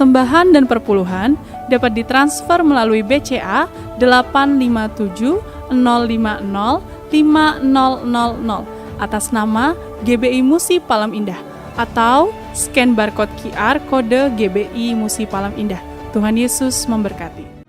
persembahan dan perpuluhan dapat ditransfer melalui BCA 857 050 5000 atas nama GBI Musi Palam Indah atau scan barcode QR kode GBI Musi Palam Indah. Tuhan Yesus memberkati.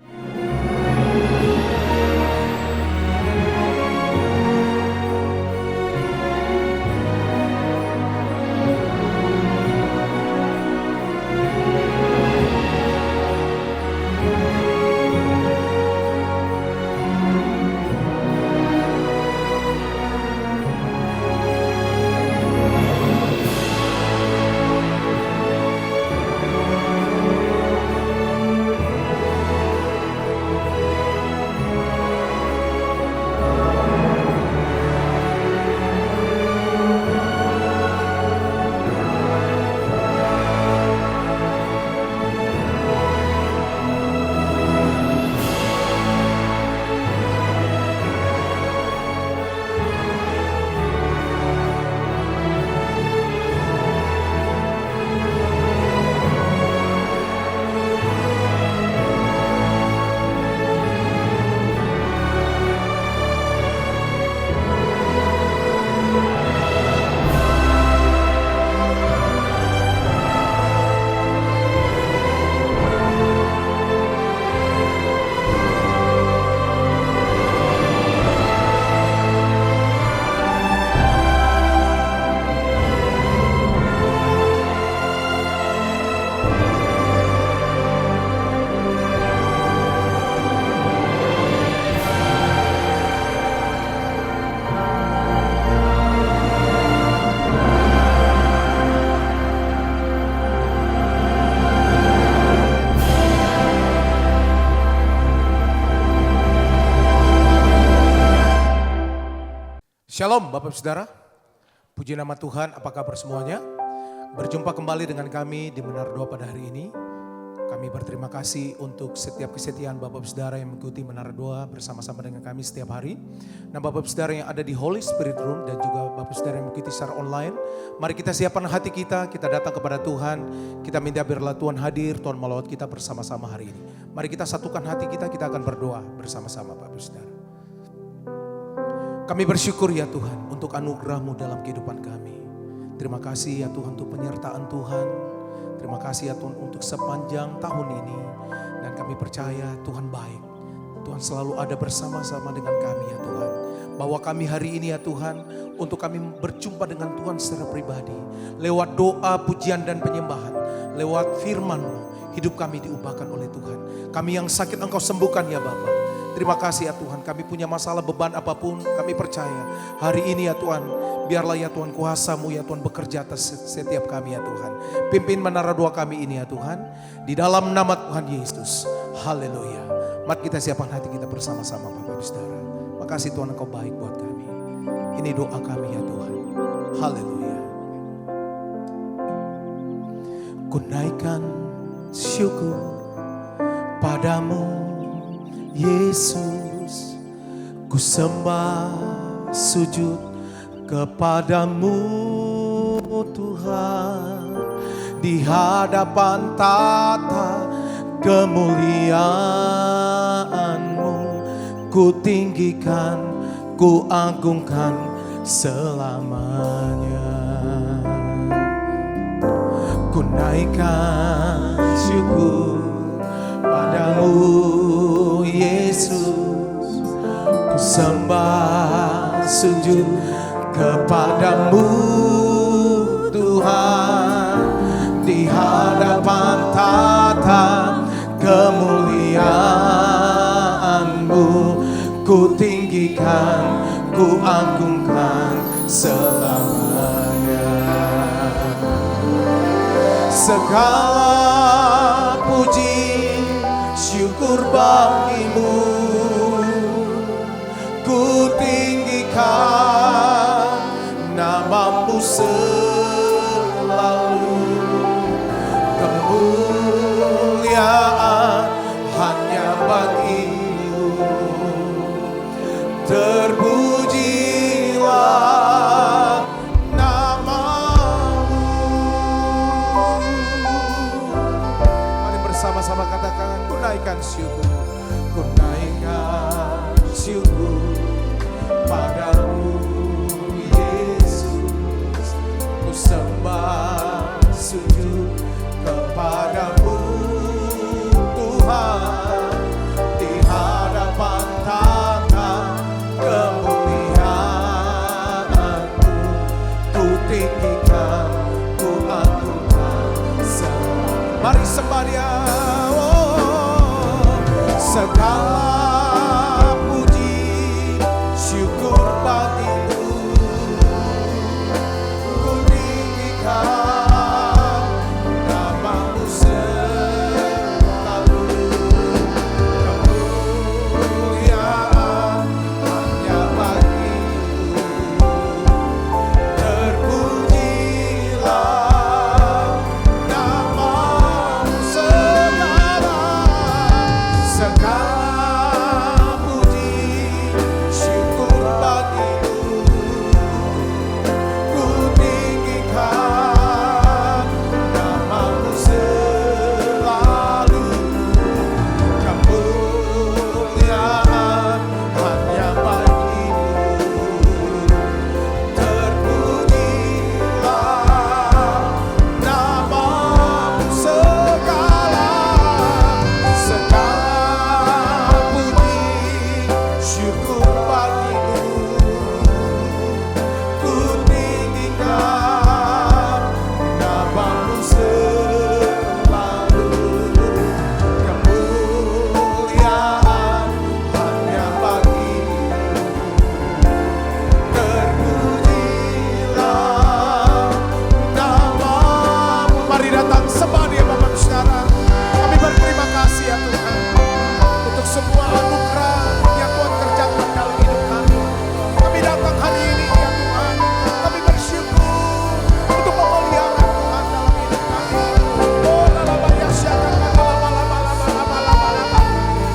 Shalom Bapak Saudara, puji nama Tuhan, apa kabar semuanya? Berjumpa kembali dengan kami di Menara Doa pada hari ini. Kami berterima kasih untuk setiap kesetiaan Bapak Saudara yang mengikuti Menara Doa bersama-sama dengan kami setiap hari. Nah Bapak Saudara yang ada di Holy Spirit Room dan juga Bapak Saudara yang mengikuti secara online. Mari kita siapkan hati kita datang kepada Tuhan. Kita minta biarlah Tuhan hadir, Tuhan melawat kita bersama-sama hari ini. Mari kita satukan hati kita akan berdoa bersama-sama Bapak Saudara. Kami bersyukur ya Tuhan untuk anugerah-Mu dalam kehidupan kami. Terima kasih ya Tuhan untuk penyertaan Tuhan. Terima kasih ya Tuhan untuk sepanjang tahun ini. Dan kami percaya Tuhan baik. Tuhan selalu ada bersama-sama dengan kami ya Tuhan. Bahwa kami hari ini ya Tuhan untuk kami berjumpa dengan Tuhan secara pribadi. Lewat doa, pujian dan penyembahan. Lewat firman-Mu hidup kami diubahkan oleh Tuhan. Kami yang sakit Engkau sembuhkan ya Bapa. Terima kasih ya Tuhan, kami punya masalah beban apapun, kami percaya hari ini ya Tuhan, biarlah ya Tuhan kuasa-Mu ya Tuhan bekerja atas setiap kami ya Tuhan. Pimpin menara doa kami ini ya Tuhan, di dalam nama Tuhan Yesus, haleluya. Mari kita siapkan hati kita bersama-sama Bapak Saudara. Makasih Tuhan Engkau baik buat kami. Ini doa kami ya Tuhan, haleluya. Ku naikkan syukur padamu Yesus, ku sembah sujud kepadamu Tuhan. Di hadapan tata kemuliaan-Mu, ku tinggikan, ku agungkan selamanya. Ku naikkan syukur padamu Yesus, ku sembah sujud kepadamu Tuhan. Di hadapan tata kemuliaan-Mu, ku tinggikan, ku agungkan selamanya. Segala puji syukur bagi-Mu, ku tinggikan nama-Mu selalu. Kemuliaan hanya bagi-Mu, terpujilah nama-Mu. Mari naikkan syukur, ku naikkan syukur padamu Yesus, ku sembah sujud kepadamu Tuhan, di hadapan tata kemuliaan-Mu, ku tinggikan, ku agungkan semua. Mari sembah Dia. Segala puji syukur bagimu, ku tinggikan nama-Mu selalu. Kemuliaan hanya bagimu, terpujilah nama-Mu segala. Segala puji syukur bagimu, ku tinggikan nama-Mu selalu. Kemuliaan hanya bagimu, terpujilah nama-Mu segala. Segala puji syukur bagimu, ku tinggikan nama-Mu selalu. Kemuliaan hanya bagimu, terpujilah nama-Mu. Mari datang sembah Dia Bapak Ibu Saudara. Kami berterima kasih ya Tuhan untuk semua anugerah yang Tuhan kerjakan dalam hidup kami. Kami datang hari ini ya Tuhan, kami bersyukur untuk pemuliaan Tuhan dalam hidup kami. Oh lalabaya syakaka laba.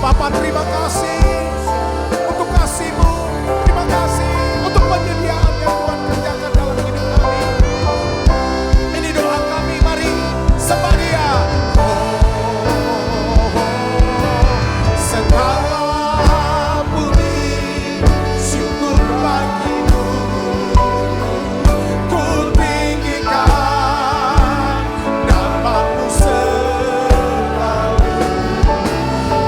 Bapa terima kasih untuk kasih-Mu, terima kasih untuk penyediaan yang Tuhan kerjakan dalam hidup kami. Ini doa kami, mari sembah Dia. Segala puji syukur bagimu, ku tinggikan nama-Mu selalu.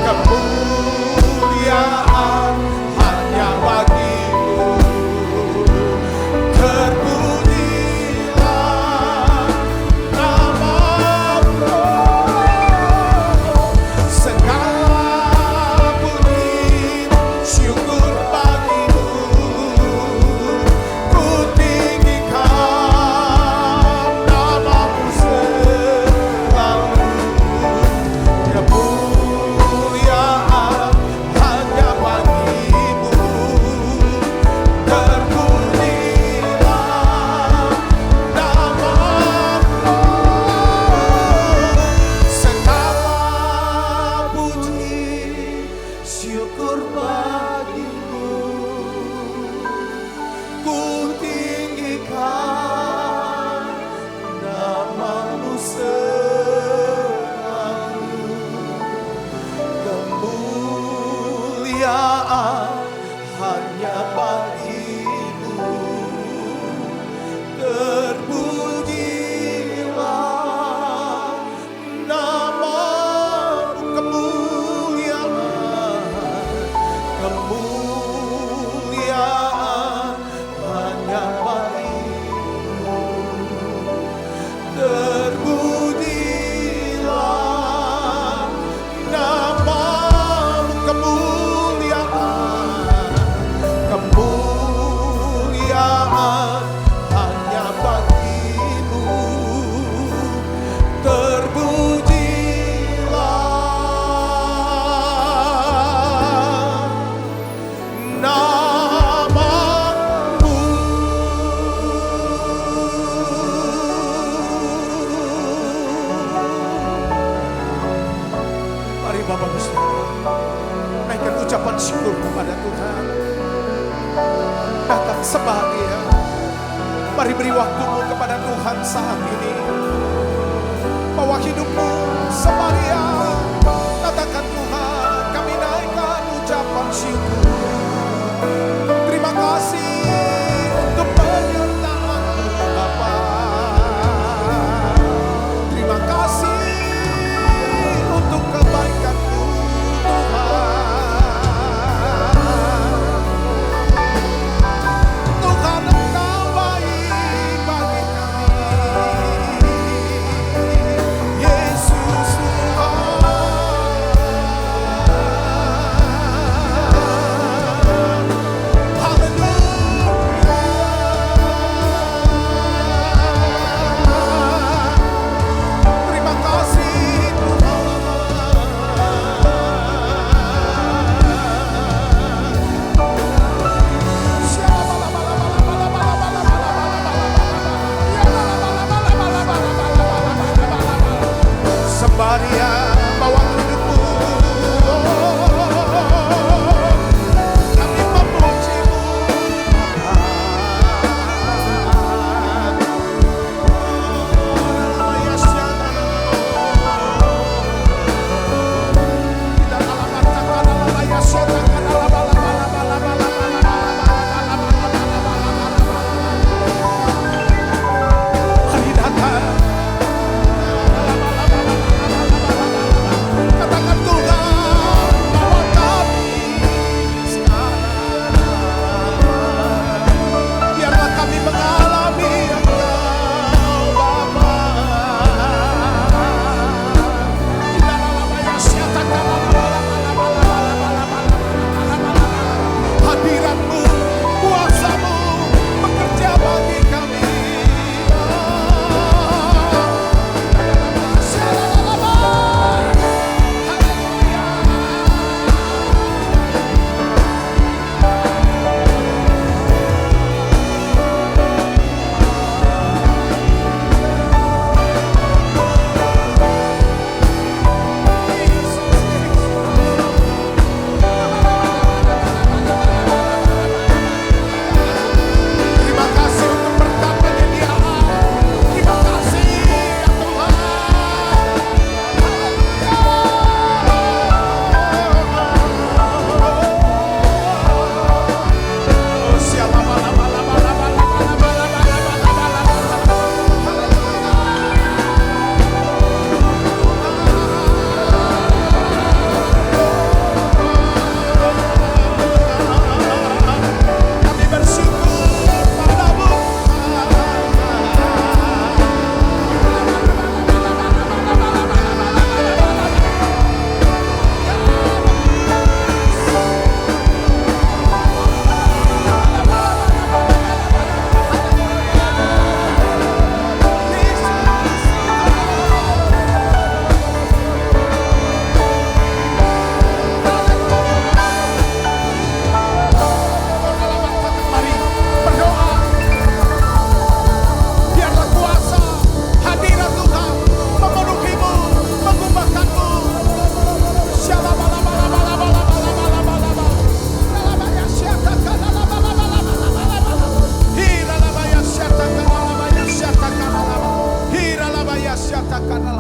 Kemuliaan hanya bagimu, terpujilah nama-Mu. Segala puji syukur bagimu, ku tinggikan nama-Mu selalu. Kemuliaan hanya bagimu, terpujilah nama-Mu. Segala puji syukur bagimu, ku tinggikan nama-Mu selalu. Kemuliaan hanya bagimu, terpujilah nama-Mu. Kemuliaan hanya bagimu, terpujilah nama-Mu. Kemuliaan hanya bagimu, terpujilah nama-Mu. Mari Bapak Ibu Saudara, naikkan ucapan syukur kepada Tuhan. Datang sembah Dia. Mari beri waktumu kepada Tuhan saat ini. Bawa hidupmu sembah Dia. Katakan Tuhan,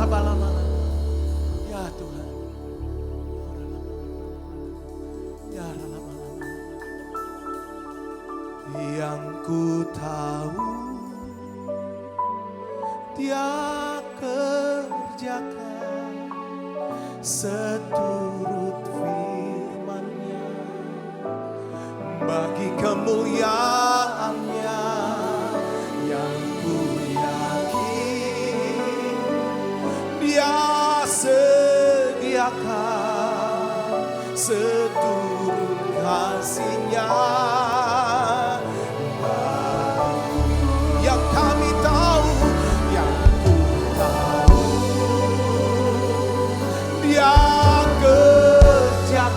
Ya Tuhan. Ya yang ku tahu Dia kerjakan seturut firman-Nya bagi kemuliaan-Nya. Yang ku yakin Dia sediakan seturut kasih-Nya. Yang kami tahu, yang ku tahu, Dia kerjakan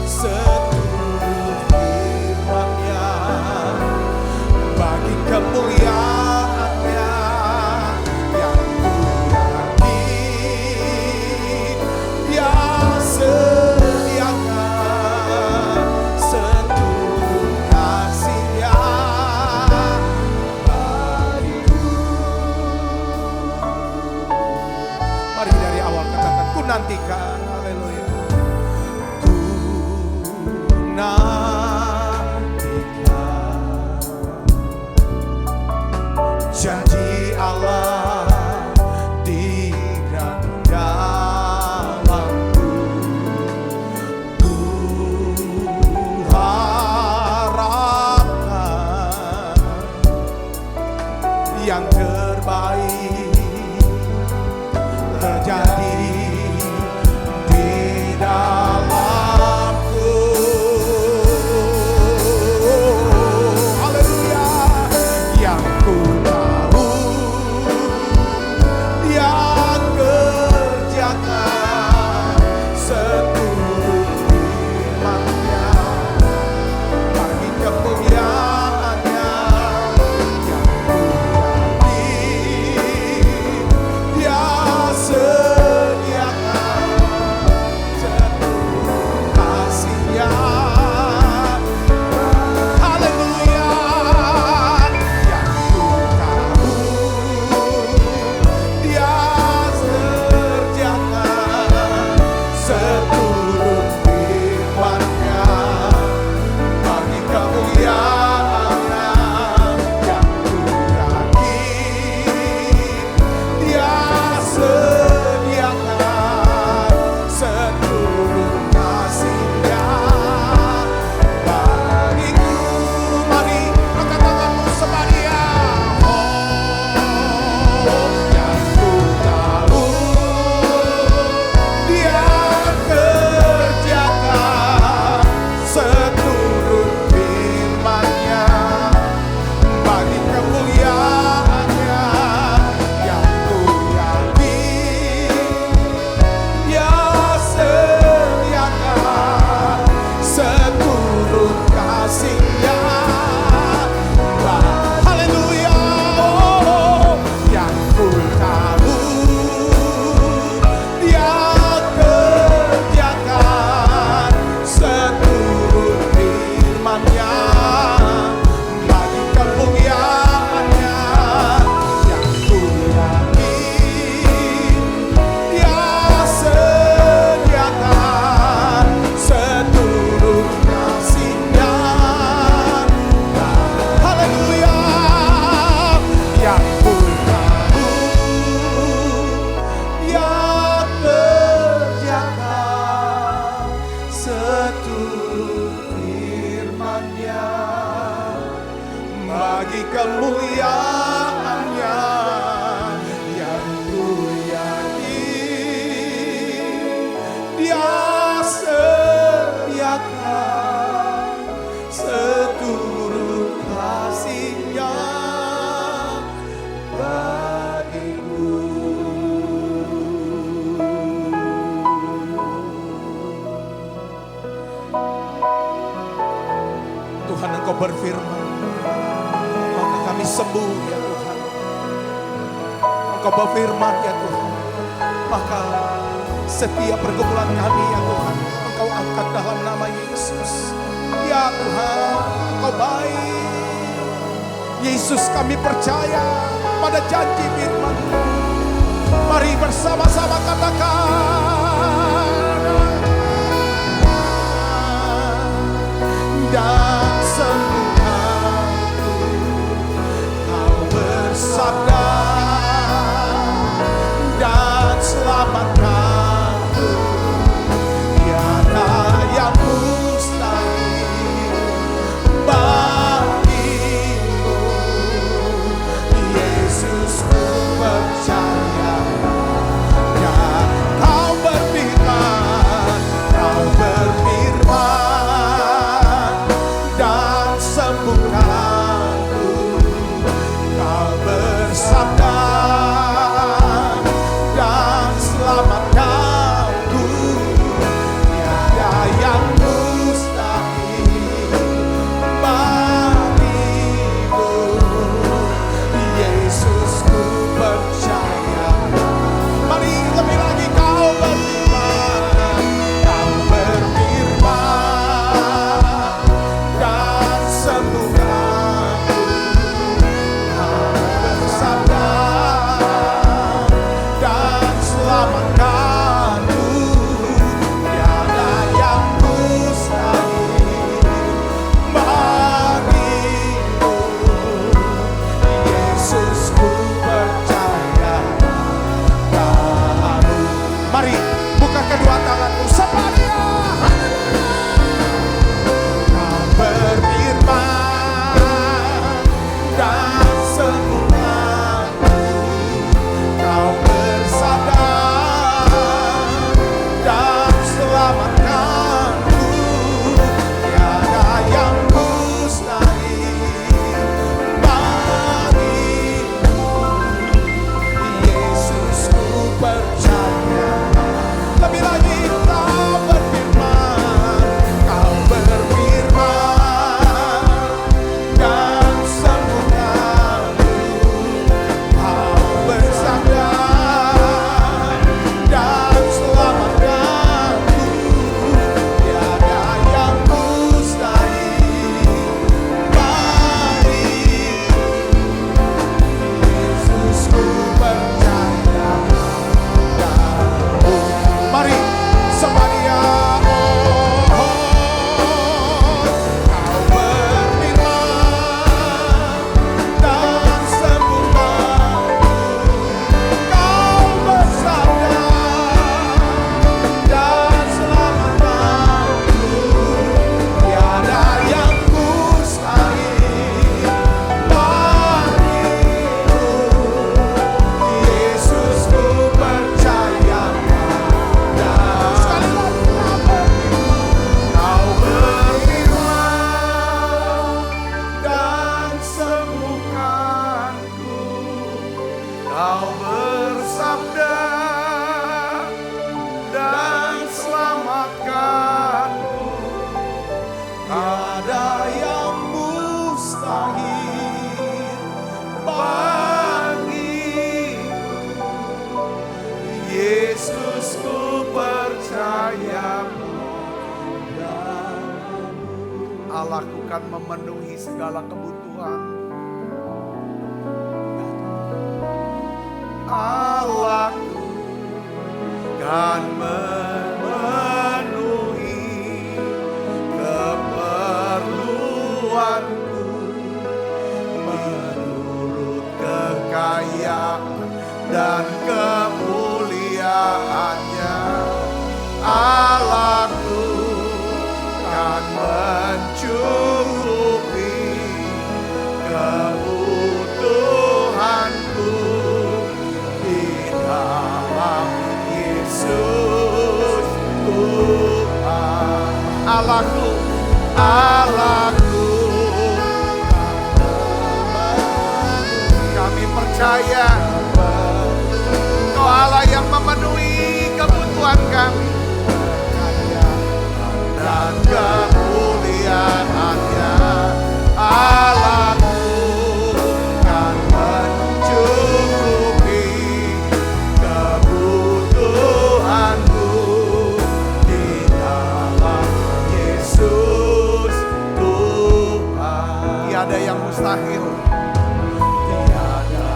seturut firman-Nya bagi kemuliaan-Nya. Yang ku yakin Dia sediakan seturut kasih-Nya bagiku. Mari dari awal katakan, ku nantikan, haleluya. Ku nantikan janji Allah di dalamku. Ku harapkan yang terbaik terjadi di dalamku. Haleluya. Yang ku tahu Dia kerjakan seturut firman-Nya bagi kemuliaan-Nya. Yang ku yakin Dia sediakan seturut kasih-Nya. Haleluya. Yang ku tahu Dia kerjakan seturut firman-Nya bagi kemuliaan-Nya. Yang ku yakin Dia sediakan seturut kasih-Nya bagiku. Mari angkat tanganmu semuanya. Yang ku tahu Dia kerjakan seturut firman-Nya bagi kemuliaan-Nya. Yang ku yakin Dia sediakan seturut kasih-Nya. Haleluya. Yang ku tahu Dia kerjakan seturut firman-Nya bagi kemuliaan-Nya. Yang ku yakin Dia sediakan seturut kasih-Nya. Haleluya. Yang ku tahu Dia kerjakan seturut firman-Nya bagi kemuliaan-Nya. Yang ku yakin Dia sediakan seturut kasih-Nya bagiku. Tuhan, Engkau berfirman, maka kami sembuh ya Tuhan. Engkau berfirman ya Tuhan, maka setiap pergumulan kami ya Tuhan, Engkau angkat dalam nama Yesus. Ya Tuhan, Engkau baik. Yesus, kami percaya pada janji firman-Mu. Sama-sama katakan. Dan sembuhkanku, Kau bersabda, dan selamatkanku. Tiada yang mustahil bagimu. Yesus, ku percaya. Dan Kau berfirman, dan sembuhkanku. Kau bersabda, dan selamatkanku. Tiada yang mustahil bagimu. Yesus, ku percaya. Mari lebih lagi. Kau berfirman, dan sembuhkanku. Kau bersabda, dan selamatkanku. Tiada yang mustahil bagimu. Yesus, ku percaya padamu. Mari buka kedua tanganmu semuanya. Kau berfirman, dan sembuhkanku. Kau bersabda, dan selamatkanku. Tiada yang mustahil bagimu. Yesus, ku percaya. Lebih lagi. Kau berfirman, dan sembuhkanku. Kau bersabda, dan selamatkanku. Tiada yang mustahil bagimu. Yesus, ku percaya padamu. Mari semuanya. Kau berfirman, dan sembuhkanku. Kau bersabda, dan selamatkanku. Tiada yang mustahil bagimu. Yesus, ku percaya padamu. Sekali lagi. Kau berfirman, dan sembuhkanku. Kau bersabda, dan selamatkanku. Tiada yang mustahil bagimu. Yesus, ku percaya padamu. Allahku kan memenuhi segala kebutuhan. Allahku kan memenuhi keperluanku menurut kekayaan dan kemuliaannya. Allahku kan mencukupi kebutuhanku di dalam Yesus Tuhan. Allahku kami percaya Kau Allah yang memenuhi kebutuhan kami dan kemuliaan-Nya. Allahku kan mencukupi kebutuhanku di dalam Yesus Tuhan. Tiada yang mustahil, tiada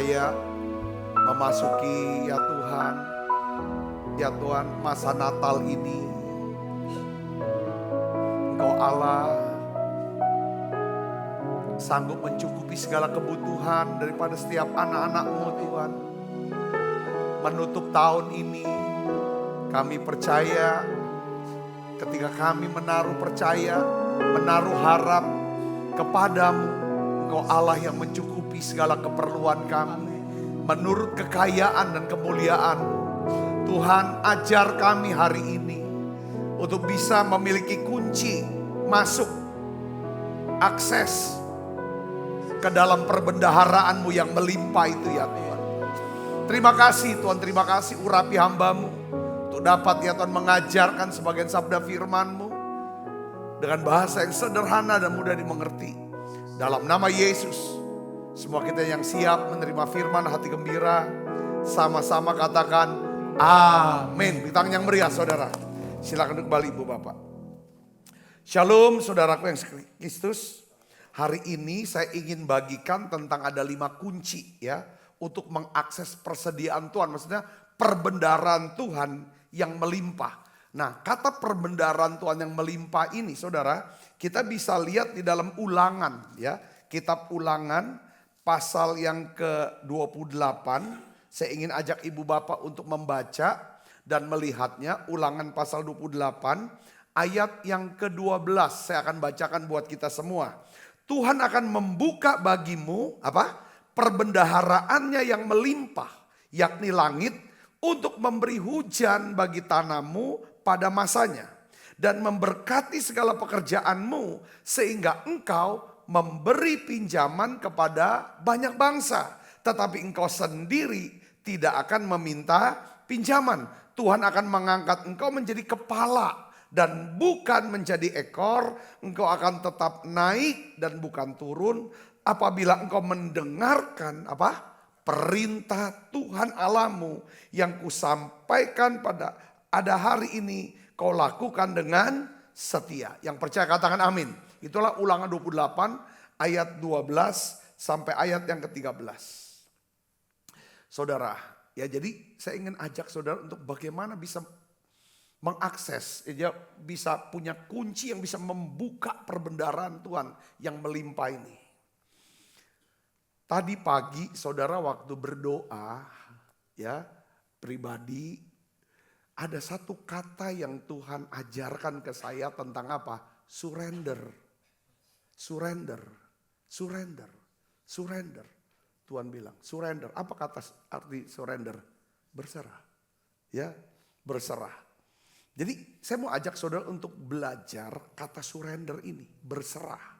percaya memasuki ya Tuhan masa Natal ini. Engkau Allah sanggup mencukupi segala kebutuhan daripada setiap anak-anak-Mu Tuhan. Menutup tahun ini kami percaya, ketika kami menaruh harap kepadamu, Engkau Allah yang mencukupi segala keperluan kami menurut kekayaan dan kemuliaan. Tuhan, ajar kami hari ini untuk bisa memiliki kunci masuk, akses ke dalam perbendaharaan-Mu yang melimpah itu ya Tuhan. Terima kasih Tuhan, terima kasih urapi hamba-Mu untuk dapat ya Tuhan mengajarkan sebagian sabda firman-Mu dengan bahasa yang sederhana dan mudah dimengerti. Dalam nama Yesus, semua kita yang siap menerima firman hati gembira, sama-sama katakan amin. Di tangan yang meriah saudara. Silakan duduk kembali Ibu Bapak. Shalom saudaraku yang Kristus. Hari ini saya ingin bagikan tentang ada 5 kunci ya untuk mengakses persediaan Tuhan. Maksudnya perbendaharaan Tuhan yang melimpah. Nah, kata perbendaharaan Tuhan yang melimpah ini saudara, kita bisa lihat di dalam Ulangan ya. Kitab Ulangan pasal yang ke-28. Saya ingin ajak Ibu Bapak untuk membaca dan melihatnya. Ulangan pasal 28 ayat yang ke-12. Saya akan bacakan buat kita semua. Tuhan akan membuka bagimu perbendaharaannya yang melimpah, yakni langit, untuk memberi hujan bagi tanahmu pada masanya, dan memberkati segala pekerjaanmu, sehingga engkau memberi pinjaman kepada banyak bangsa, tetapi engkau sendiri tidak akan meminta pinjaman. Tuhan akan mengangkat engkau menjadi kepala dan bukan menjadi ekor. Engkau akan tetap naik dan bukan turun apabila engkau mendengarkan perintah Tuhan Allahmu yang kusampaikan pada hari ini, kau lakukan dengan setia. Yang percaya katakan amin. Itulah Ulangan 28 ayat 12 sampai ayat yang ke-13. Saudara, ya jadi saya ingin ajak saudara untuk bagaimana bisa mengakses, ya bisa punya kunci yang bisa membuka perbendaharaan Tuhan yang melimpah ini. Tadi pagi saudara waktu berdoa ya pribadi, ada satu kata yang Tuhan ajarkan ke saya tentang apa? Surrender. Surrender. Surrender. Surrender. Tuhan bilang surrender. Apa kata arti surrender? Berserah. Ya, berserah. Jadi saya mau ajak saudara untuk belajar kata surrender ini, berserah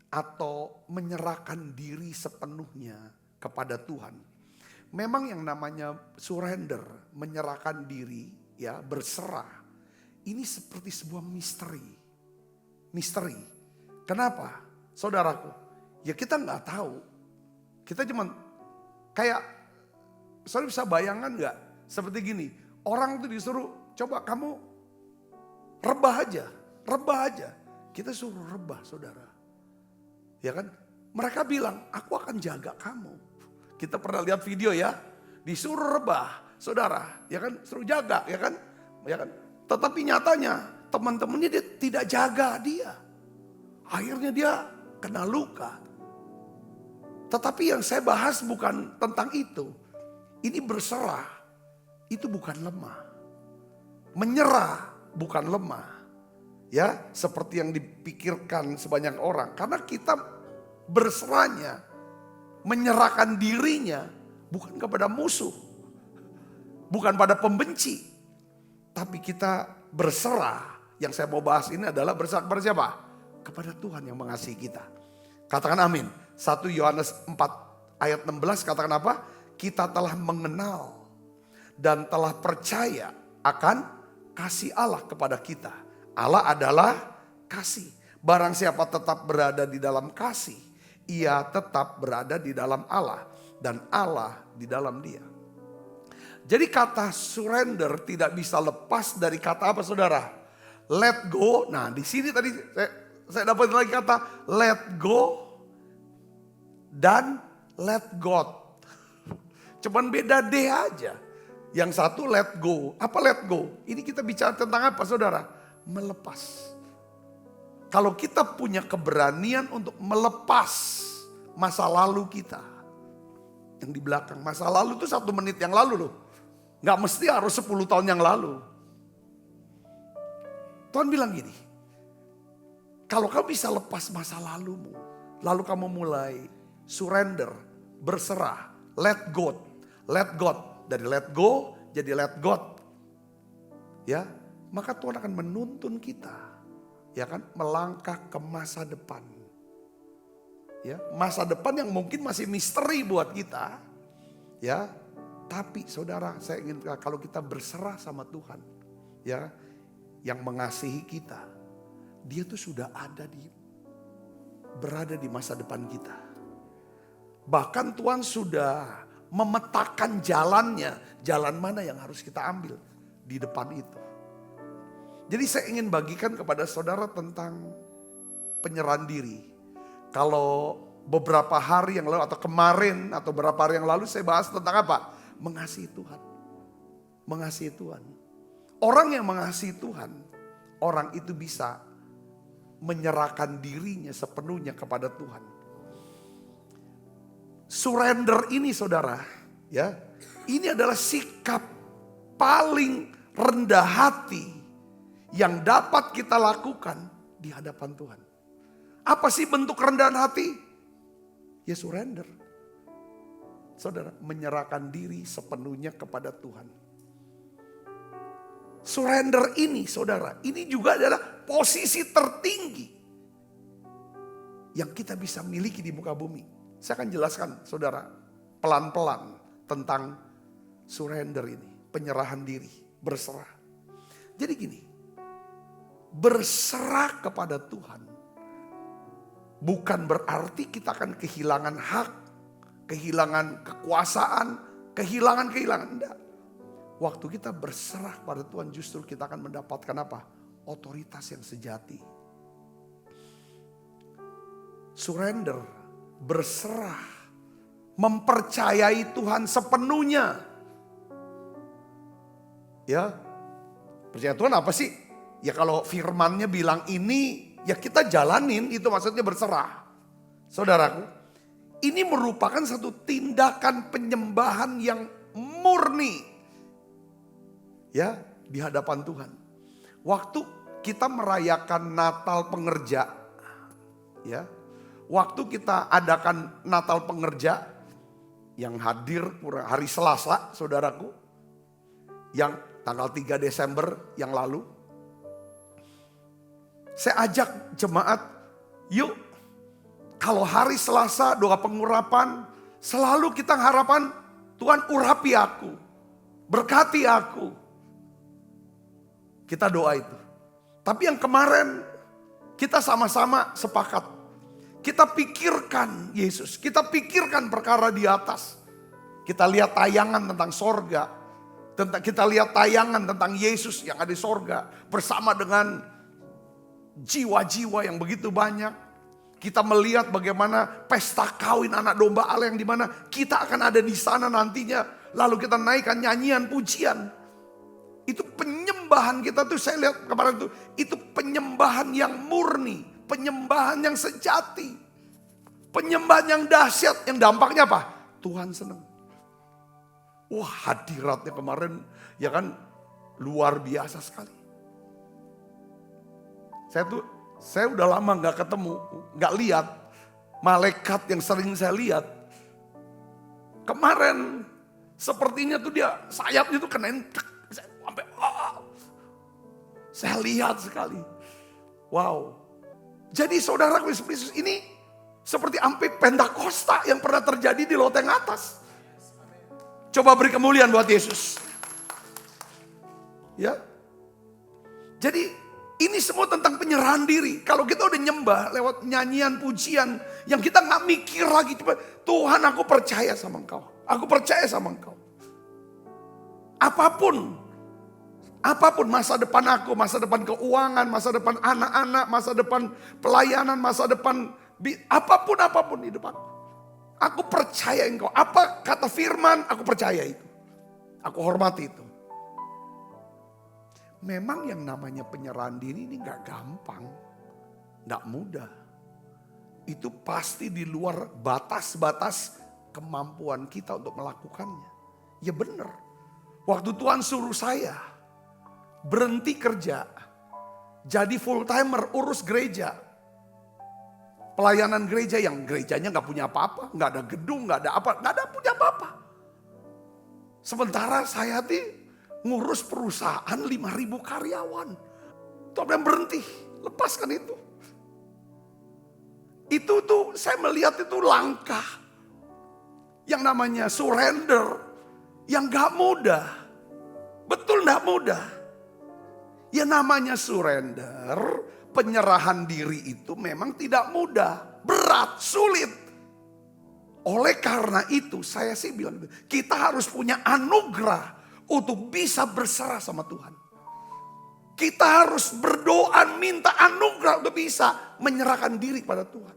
atau menyerahkan diri sepenuhnya kepada Tuhan. Memang yang namanya surrender, menyerahkan diri, ya berserah, ini seperti sebuah misteri. Misteri. Kenapa? Saudaraku, ya kita nggak tahu. Kita cuma kayak, saudara bisa bayangkan nggak? Seperti gini, orang itu disuruh, coba kamu rebah aja. Kita suruh rebah saudara. Ya kan? Mereka bilang, aku akan jaga kamu. Kita pernah lihat video ya, disuruh rebah saudara. Ya kan? Suruh jaga, ya kan? Ya kan? Tetapi nyatanya teman-temannya dia tidak jaga dia. Akhirnya dia kena luka. Tetapi yang saya bahas bukan tentang itu. Ini berserah, itu bukan lemah. Menyerah bukan lemah. Ya, seperti yang dipikirkan sebanyak orang. Karena kita berserahnya, menyerahkan dirinya bukan kepada musuh. Bukan pada pembenci. Tapi kita berserah. Yang saya mau bahas ini adalah berserah kepada siapa? Kepada Tuhan yang mengasihi kita. Katakan amin. 1 Yohanes 4 ayat 16 katakan apa? Kita telah mengenal dan telah percaya akan kasih Allah kepada kita. Allah adalah kasih. Barang siapa tetap berada di dalam kasih, ia tetap berada di dalam Allah dan Allah di dalam dia. Jadi kata surrender tidak bisa lepas dari kata apa saudara? Let go. Nah di sini tadi saya dapat lagi kata let go dan let God. Cuman beda D aja. Yang satu let go. Apa let go? Ini kita bicara tentang apa saudara? Melepas. Kalau kita punya keberanian untuk melepas masa lalu kita. Yang di belakang. Masa lalu itu 1 menit yang lalu loh. Gak mesti harus 10 tahun yang lalu. Tuhan bilang gini. Kalau kamu bisa lepas masa lalumu. Lalu kamu mulai surrender. Berserah. Let God. Let God. Dari let go jadi let God. Ya. Maka Tuhan akan menuntun kita. Ya kan. Melangkah ke masa depan. Ya, masa depan yang mungkin masih misteri buat kita. Ya, tapi saudara, saya ingin kalau kita berserah sama Tuhan, ya, yang mengasihi kita, Dia tuh sudah berada di masa depan kita. Bahkan Tuhan sudah memetakan jalannya, jalan mana yang harus kita ambil di depan itu. Jadi saya ingin bagikan kepada saudara tentang penyerahan diri. Kalau beberapa hari yang lalu atau kemarin atau beberapa hari yang lalu saya bahas tentang apa? Mengasihi Tuhan. Mengasihi Tuhan. Orang yang mengasihi Tuhan, orang itu bisa menyerahkan dirinya sepenuhnya kepada Tuhan. Surrender ini saudara, ya, ini adalah sikap paling rendah hati yang dapat kita lakukan di hadapan Tuhan. Apa sih bentuk kerendahan hati? Ya surrender. Saudara, menyerahkan diri sepenuhnya kepada Tuhan. Surrender ini saudara, ini juga adalah posisi tertinggi yang kita bisa miliki di muka bumi. Saya akan jelaskan saudara pelan-pelan tentang surrender ini. Penyerahan diri, berserah. Jadi gini, berserah kepada Tuhan bukan berarti kita akan kehilangan hak, kehilangan kekuasaan, kehilangan. Enggak. Waktu kita berserah pada Tuhan justru kita akan mendapatkan apa? Otoritas yang sejati. Surrender, berserah, mempercayai Tuhan sepenuhnya. Ya, percaya Tuhan apa sih? Ya kalau firman-Nya bilang ini, ya kita jalanin, itu maksudnya berserah. Saudaraku, ini merupakan satu tindakan penyembahan yang murni. Ya, di hadapan Tuhan. Waktu kita merayakan Natal Pengerja, ya, waktu kita adakan Natal Pengerja, yang hadir hari Selasa, saudaraku, yang tanggal 3 Desember yang lalu, saya ajak jemaat, yuk kalau hari Selasa doa pengurapan, selalu kita harapan Tuhan urapi aku, berkati aku. Kita doa itu. Tapi yang kemarin kita sama-sama sepakat. Kita pikirkan Yesus, kita pikirkan perkara di atas. Kita lihat tayangan tentang sorga. Kita lihat tayangan tentang Yesus yang ada di sorga bersama dengan jiwa-jiwa yang begitu banyak. Kita melihat bagaimana pesta kawin anak domba Allah yang dimana kita akan ada di sana nantinya. Lalu kita naikkan nyanyian pujian. Itu penyembahan kita tuh saya lihat kemarin tuh. Itu penyembahan yang murni. Penyembahan yang sejati. Penyembahan yang dahsyat. Yang dampaknya apa? Tuhan senang. Wah hadiratnya kemarin ya kan luar biasa sekali. Saya udah lama gak ketemu, gak lihat malaikat yang sering saya lihat. Kemarin sepertinya tuh dia sayapnya tuh kenain sampai saya lihat sekali. Wow. Jadi saudara Kristus ini seperti ampe Pentakosta yang pernah terjadi di loteng atas. Coba beri kemuliaan buat Yesus. Ya. Jadi ini semua tentang penyerahan diri. Kalau kita udah nyembah lewat nyanyian, pujian. Yang kita gak mikir lagi. Tuhan aku percaya sama Engkau. Aku percaya sama Engkau. Apapun masa depan aku. Masa depan keuangan, masa depan anak-anak, masa depan pelayanan, masa depan apapun hidup aku. Aku percaya engkau. Apa kata firman, aku percaya itu. Aku hormati itu. Memang yang namanya penyerahan diri ini gak gampang. Gak mudah. Itu pasti di luar batas-batas kemampuan kita untuk melakukannya. Ya benar. Waktu Tuhan suruh saya berhenti kerja. Jadi full timer urus gereja. Pelayanan gereja yang gerejanya gak punya apa-apa. Gak ada gedung, gak ada apa, gak ada punya apa-apa. Sementara saya ngurus perusahaan 5.000 karyawan. Tuhan berhenti, lepaskan itu. Itu tuh saya melihat itu langkah. Yang namanya surrender. Yang gak mudah. Betul gak mudah. Ya namanya surrender, penyerahan diri itu memang tidak mudah. Berat, sulit. Oleh karena itu saya sih bilang, kita harus punya anugerah untuk bisa berserah sama Tuhan. Kita harus berdoa minta anugerah untuk bisa menyerahkan diri pada Tuhan.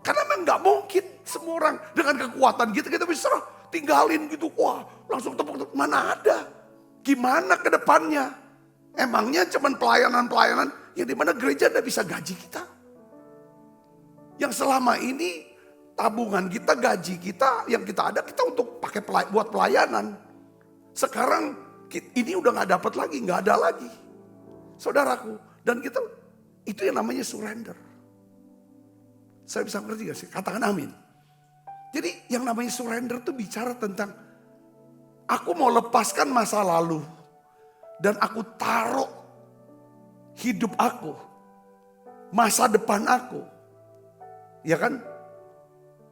Karena memang gak mungkin semua orang dengan kekuatan kita bisa tinggalin gitu. Wah langsung tepuk, mana ada. Gimana ke depannya? Emangnya cuman pelayanan-pelayanan yang dimana gereja tidak bisa gaji kita. Yang selama ini tabungan kita, gaji kita, yang kita ada kita untuk pakai buat pelayanan. Sekarang ini udah gak dapat lagi, gak ada lagi. Saudaraku, dan kita itu yang namanya surrender. Saya bisa ngerti gak sih? Katakan amin. Jadi yang namanya surrender itu bicara tentang aku mau lepaskan masa lalu. Dan aku taruh hidup aku, masa depan aku. Ya kan?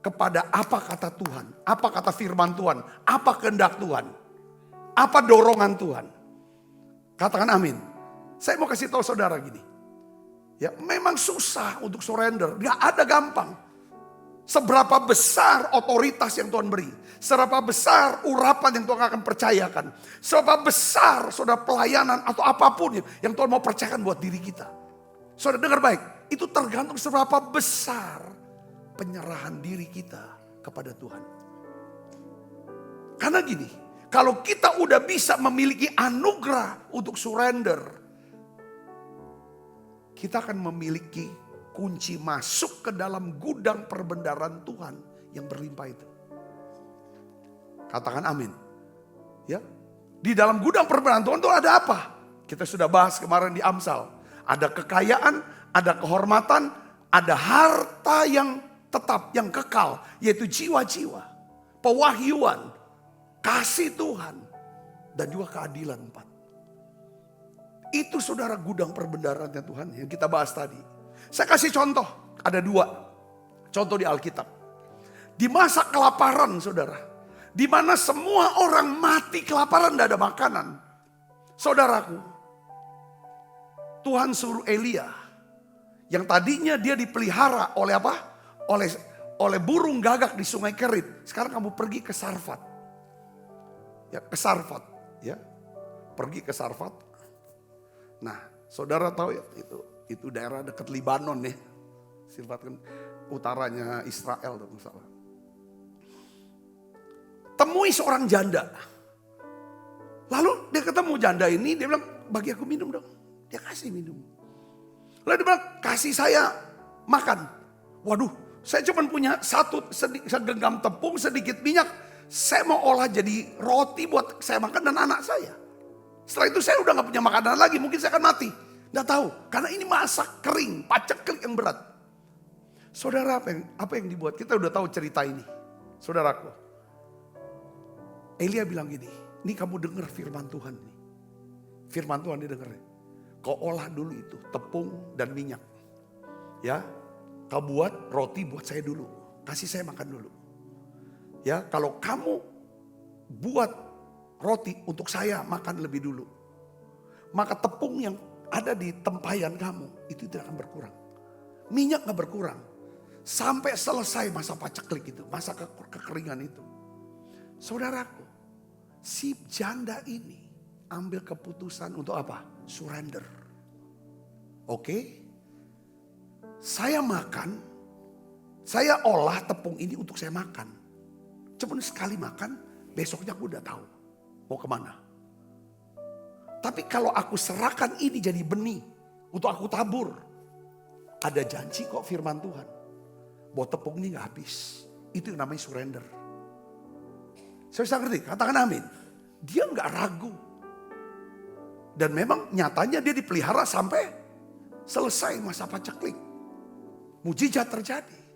Kepada apa kata Tuhan, apa kata firman Tuhan, apa kehendak Tuhan, apa dorongan Tuhan. Katakan amin. Saya mau kasih tahu saudara gini. Ya, memang susah untuk surrender, gak ada gampang. Seberapa besar otoritas yang Tuhan beri, seberapa besar urapan yang Tuhan akan percayakan, seberapa besar saudara pelayanan atau apapun yang Tuhan mau percayakan buat diri kita. Saudara dengar baik, itu tergantung seberapa besar penyerahan diri kita kepada Tuhan. Karena gini, kalau kita udah bisa memiliki anugerah untuk surrender, kita akan memiliki kunci masuk ke dalam gudang perbendaharaan Tuhan yang berlimpah itu. Katakan amin. Ya, di dalam gudang perbendaharaan Tuhan itu ada apa? Kita sudah bahas kemarin di Amsal. Ada kekayaan, ada kehormatan, ada harta yang tetap, yang kekal, yaitu jiwa-jiwa, pewahyuan, kasih Tuhan, dan juga keadilan 4. Itu saudara gudang perbendaharaan Tuhan yang kita bahas tadi. Saya kasih contoh, ada 2 contoh di Alkitab. Di masa kelaparan saudara, di mana semua orang mati kelaparan, tidak ada makanan. Saudaraku, Tuhan suruh Elia, yang tadinya dia dipelihara oleh apa? Oleh burung gagak di Sungai Kerit. Sekarang kamu pergi ke Sarfat. Ya, ke Sarfat, ya. Pergi ke Sarfat. Nah, saudara tahu ya, itu daerah dekat Libanon nih. Sarfat kan utaranya Israel tuh salah. Temui seorang janda. Lalu dia ketemu janda ini, dia bilang, "Bagi aku minum dong." Dia kasih minum. Lalu dia bilang, "Kasih saya makan." Waduh, saya cuma punya segenggam tepung, sedikit minyak. Saya mau olah jadi roti buat saya makan dan anak saya. Setelah itu saya udah gak punya makanan lagi, mungkin saya akan mati. Gak tahu, karena ini masak kering, paceklik yang berat. Saudara, apa yang dibuat? Kita udah tahu cerita ini. Saudaraku, Elia bilang gini, ini kamu dengar firman Tuhan nih. Firman Tuhan didengar. Kau olah dulu itu, tepung dan minyak. Ya, kau buat roti buat saya dulu. Kasih saya makan dulu. Ya, kalau kamu buat roti untuk saya makan lebih dulu, maka tepung yang ada di tempayan kamu itu tidak akan berkurang. Minyak gak berkurang. Sampai selesai masa paceklik itu, masa kekeringan itu. Saudaraku, si janda ini ambil keputusan untuk apa? Surrender. Oke? Saya makan, Saya olah tepung ini untuk saya makan. Cuma sekali makan, besoknya aku udah tahu mau kemana. Tapi kalau aku serahkan ini jadi benih untuk aku tabur, ada janji kok firman Tuhan. Bahwa tepung ini gak habis. Itu yang namanya surrender. Saya bisa ngerti, katakan amin. Dia gak ragu. Dan memang nyatanya dia dipelihara sampai selesai masa paceklik. Mujizat terjadi.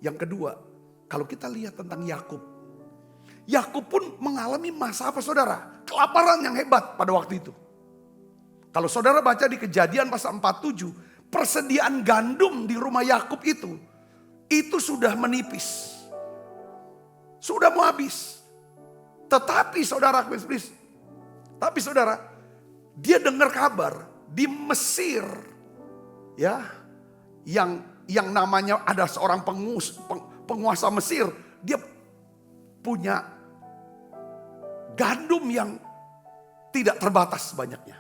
Yang kedua, kalau kita lihat tentang Yakub. Yakub pun mengalami masa apa saudara? Kelaparan yang hebat pada waktu itu. Kalau saudara baca di Kejadian pasal 47, persediaan gandum di rumah Yakub itu sudah menipis. Sudah mau habis. Tetapi saudara, dia dengar kabar di Mesir, ya, yang namanya ada seorang penguasa Mesir, dia punya gandum yang tidak terbatas banyaknya.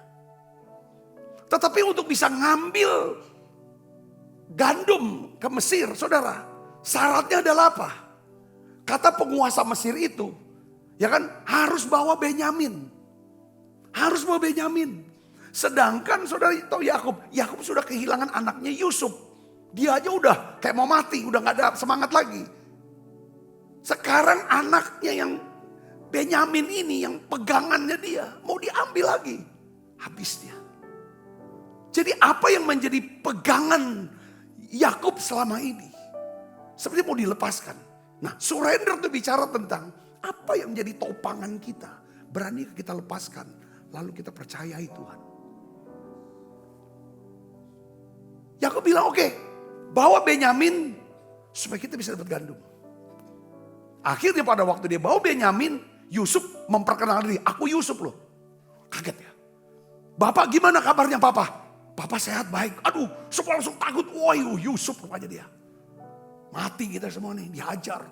Tetapi untuk bisa ngambil gandum ke Mesir, saudara, syaratnya adalah apa? Kata penguasa Mesir itu, ya kan, harus bawa Benyamin. Harus bawa Benyamin. Sedangkan saudara tahu Yakub sudah kehilangan anaknya Yusuf. Dia aja udah kayak mau mati, udah gak ada semangat lagi. Sekarang anaknya yang Benyamin ini, yang pegangannya dia, mau diambil lagi. Habis dia. Jadi apa yang menjadi pegangan Yakub selama ini? Seperti mau dilepaskan. Nah, surrender itu bicara tentang apa yang menjadi topangan kita. Berani kita lepaskan. Lalu kita percayai Tuhan. Yakub bilang oke, bawa Benyamin supaya kita bisa dapat gandum. Akhirnya pada waktu dia bawa Benyamin, Yusuf memperkenalkan diri. Aku Yusuf loh. Kaget ya. Bapak gimana kabarnya papa? Papa sehat baik. Aduh, semua langsung takut. Wah, Yusuf rupanya dia. Mati kita semua nih, dihajar.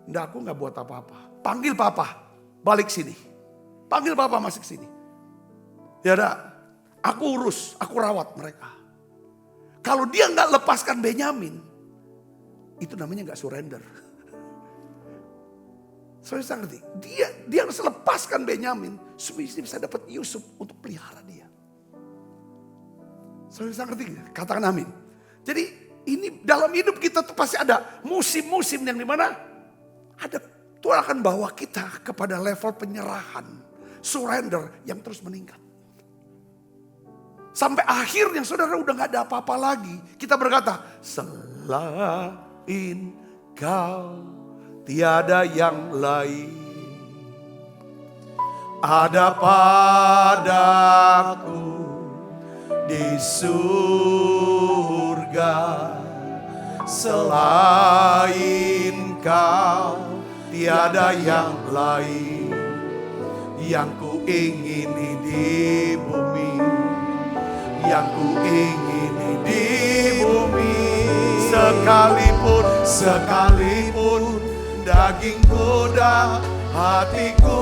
Nggak, aku nggak buat apa-apa. Panggil papa, balik sini. Panggil papa masuk sini. Ya udah, aku urus, aku rawat mereka. Kalau dia nggak lepaskan Benyamin, itu namanya nggak surrender. Saya ngerti. Dia harus lepaskan Benyamin supaya dia bisa dapat Yusuf untuk pelihara dia. Saya ngerti, katakan amin. Jadi ini dalam hidup kita tuh pasti ada musim-musim yang dimana ada Tuhan akan bawa kita kepada level penyerahan, surrender yang terus meningkat. Sampai akhirnya saudara udah gak ada apa-apa lagi. Kita berkata, selain kau tiada yang lain. Ada padaku di surga. Selain kau tiada yang lain. Yang ku ingini di bumi. Yang ku ingini di bumi. Sekalipun dagingku dan hatiku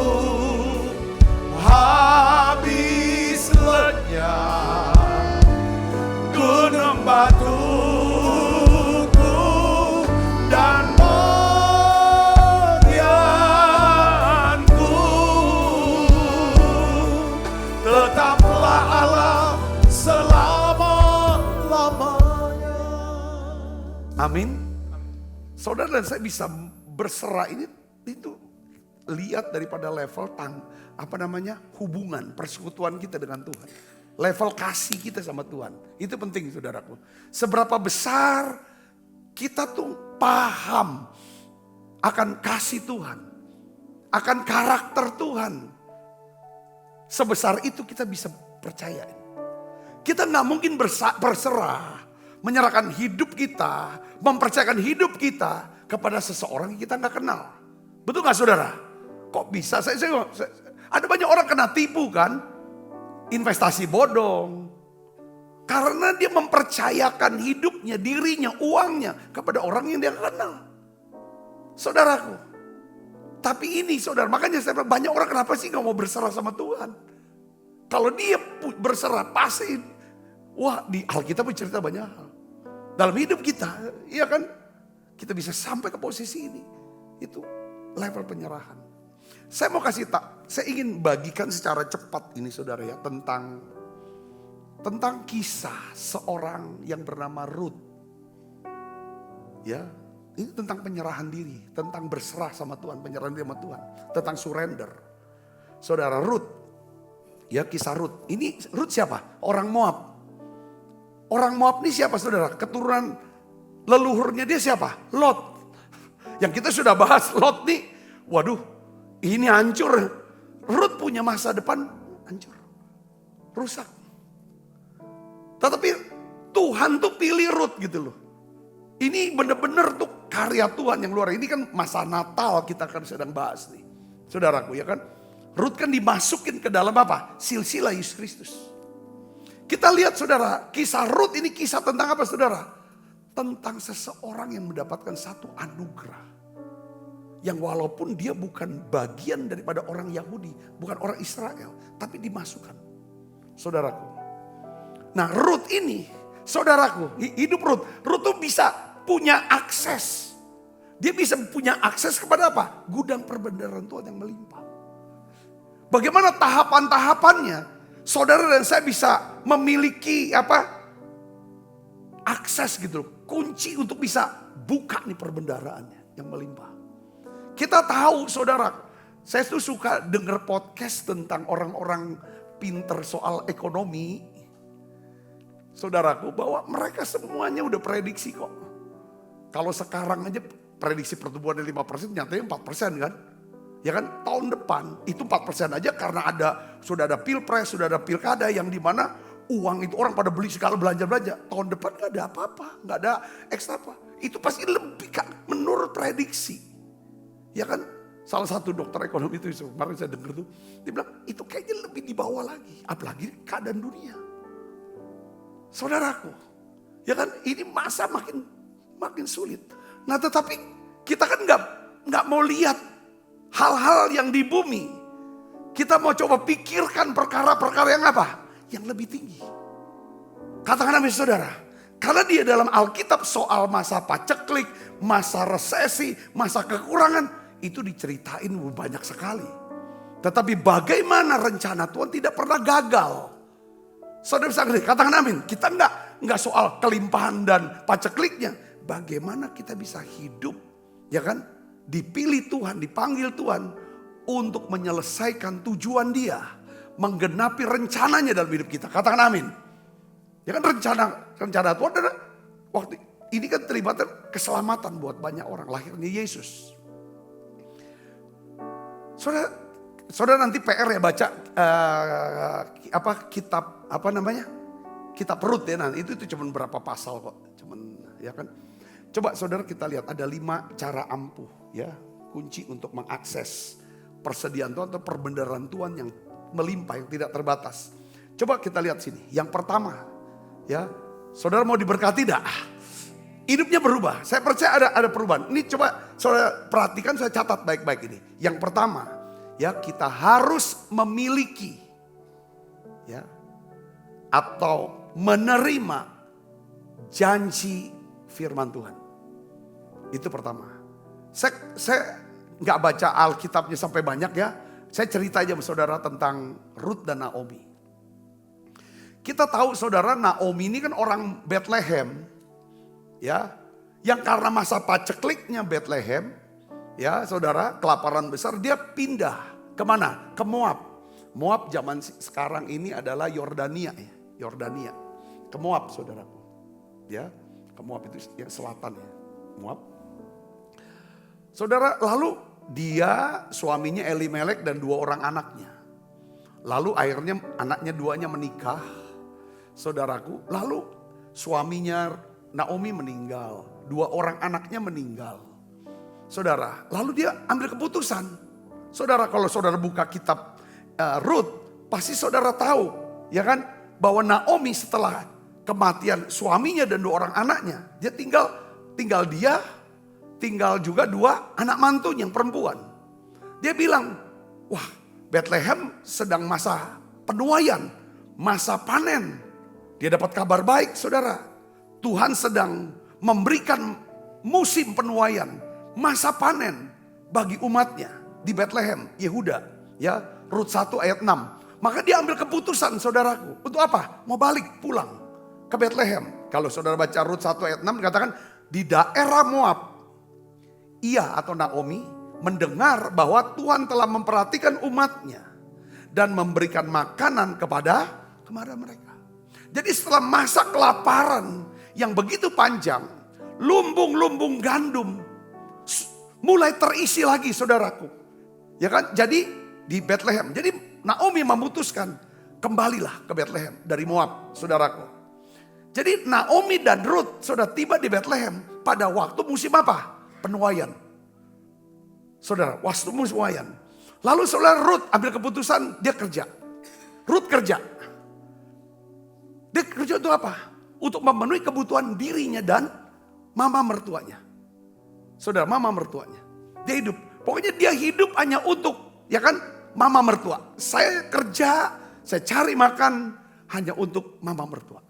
habis lenyap, gunung batuku dan modyanku tetaplah Allah selama-lamanya. Amin. Saudara dan saya bisa berserah ini itu lihat daripada level hubungan persekutuan kita dengan Tuhan. Level kasih kita sama Tuhan. Itu penting saudaraku. Seberapa besar kita tuh paham akan kasih Tuhan. Akan karakter Tuhan. Sebesar itu kita bisa percaya. Kita gak mungkin berserah. Menyerahkan hidup kita. Mempercayakan hidup kita kepada seseorang yang kita gak kenal. Betul gak saudara? Kok bisa? Ada banyak orang kena tipu kan? Investasi bodong. Karena dia mempercayakan hidupnya, dirinya, uangnya kepada orang yang dia kenal. Saudaraku. Tapi ini saudara, makanya saya bilang banyak orang kenapa sih gak mau berserah sama Tuhan? Kalau dia berserah pasti, wah di Alkitab cerita banyak hal. Dalam hidup kita, iya kan? kita bisa sampai ke posisi ini. Itu level penyerahan. Saya mau saya ingin bagikan secara cepat ini saudara ya, tentang kisah seorang yang bernama Ruth. Ya, ini tentang penyerahan diri, tentang berserah sama Tuhan, penyerahan diri sama Tuhan, tentang surrender. Saudara, Ruth, ya kisah Ruth. Ini Ruth siapa? Orang Moab. Orang Moab ini siapa saudara? Keturunan leluhurnya dia siapa? Lot. Yang kita sudah bahas, Lot nih, waduh ini hancur. Ruth punya masa depan hancur, rusak. Tetapi Tuhan tuh pilih Ruth gitu loh. Ini benar-benar tuh karya Tuhan yang luar. Ini kan masa Natal kita kan sedang bahas nih. Saudaraku ya kan. Ruth kan dimasukin ke dalam apa? Silsilah Yesus Kristus. Kita lihat saudara, kisah Ruth ini kisah tentang apa saudara? Tentang seseorang yang mendapatkan satu anugerah. Yang walaupun dia bukan bagian daripada orang Yahudi, bukan orang Israel, tapi dimasukkan. Saudaraku. Nah Ruth ini, saudaraku, hidup Ruth. Ruth tuh bisa punya akses. Dia bisa punya akses kepada apa? Gudang perbendaharaan Tuhan yang melimpah. Bagaimana tahapan-tahapannya? Saudara dan saya bisa memiliki akses gitu, kunci untuk bisa buka nih perbendaharaannya yang melimpah. Kita tahu saudara, saya tuh suka dengar podcast tentang orang-orang pinter soal ekonomi. Saudaraku, bahwa mereka semuanya udah prediksi kok. Kalau sekarang aja prediksi pertumbuhan 5%, nyatanya 4% kan. Ya kan, tahun depan itu 4% aja karena sudah ada pilpres, sudah ada pilkada yang dimana uang itu orang pada beli segala belanja-belanja. Tahun depan gak ada apa-apa, gak ada ekstra apa. Itu pasti lebih kan menurut prediksi. Ya kan, salah satu dokter ekonomi itu kemarin saya dengar tuh, dia bilang itu kayaknya lebih di bawah lagi. Apalagi keadaan dunia. Saudaraku, ya kan ini masa makin sulit. Nah tetapi kita kan nggak mau lihat hal-hal yang di bumi. Kita mau coba pikirkan perkara-perkara yang apa? Yang lebih tinggi. Katakan amin saudara. Karena dia dalam Alkitab soal masa paceklik, masa resesi, masa kekurangan. Itu diceritain banyak sekali. Tetapi bagaimana rencana Tuhan tidak pernah gagal. Saudara bisa katakan amin. Kita nggak soal kelimpahan dan pacekliknya. Bagaimana kita bisa hidup, ya kan? Dipilih Tuhan, dipanggil Tuhan untuk menyelesaikan tujuan Dia, menggenapi rencananya dalam hidup kita. Katakan amin. Ya kan rencana Tuhan adalah waktu ini kan terlibat keselamatan buat banyak orang, lahirnya Yesus. Saudara nanti PR ya baca kitab kitab Rut ya, nanti itu cuma berapa pasal kok, ya kan. Coba saudara kita lihat ada 5 cara ampuh ya, kunci untuk mengakses persediaan Tuhan atau perbendaharaan Tuhan yang melimpah, yang tidak terbatas. Coba kita lihat sini. Yang pertama ya, saudara mau diberkati dah? Hidupnya berubah. Saya percaya ada perubahan. Ini coba saudara perhatikan, saya catat baik-baik ini. Yang pertama ya, kita harus memiliki ya atau menerima janji firman Tuhan. Itu pertama. Saya nggak baca Alkitabnya sampai banyak ya. Saya cerita aja sama saudara tentang Ruth dan Naomi. Kita tahu saudara, Naomi ini kan orang Bethlehem. Ya, yang karena masa pacekliknya Bethlehem, ya saudara, kelaparan besar, dia pindah kemana? Ke Moab. Moab zaman sekarang ini adalah Yordania, ya. Yordania. Ke Moab, saudaraku. Ya, ke Moab itu yang selatan ya, Moab. Saudara, lalu dia, suaminya Elimelek dan 2 orang anaknya. Lalu akhirnya anaknya 2-nya menikah, saudaraku. Lalu suaminya Naomi meninggal, 2 orang anaknya meninggal. Saudara, lalu dia ambil keputusan. Saudara, kalau saudara buka kitab Ruth, pasti saudara tahu, ya kan, bahwa Naomi setelah kematian suaminya dan 2 orang anaknya, dia tinggal juga 2 anak mantunya yang perempuan. Dia bilang, wah, Bethlehem sedang masa penuaian, masa panen. Dia dapat kabar baik, saudara. Tuhan sedang memberikan musim penuaian, masa panen bagi umatnya di Bethlehem, Yehuda. Ya, Rut 1 ayat 6. Maka dia ambil keputusan, saudaraku. Untuk apa? Mau balik pulang ke Bethlehem. Kalau saudara baca Rut 1 ayat 6 dikatakan di daerah Moab, ia atau Naomi mendengar bahwa Tuhan telah memperhatikan umatnya dan memberikan makanan kepada mereka. Jadi setelah masa kelaparan yang begitu panjang, lumbung-lumbung gandum mulai terisi lagi, saudaraku. Ya kan? Jadi di Bethlehem. Jadi Naomi memutuskan kembalilah ke Bethlehem dari Moab, saudaraku. Jadi Naomi dan Rut sudah tiba di Bethlehem pada waktu musim apa? Penuaian. Saudara, waktu musim penuaian. Lalu saudara Rut ambil keputusan, dia kerja. Rut kerja. Dia kerja untuk apa? Untuk memenuhi kebutuhan dirinya dan mama mertuanya. Saudara, mama mertuanya. Dia hidup. Pokoknya dia hidup hanya untuk, ya kan, mama mertua. Saya kerja, saya cari makan hanya untuk mama mertua.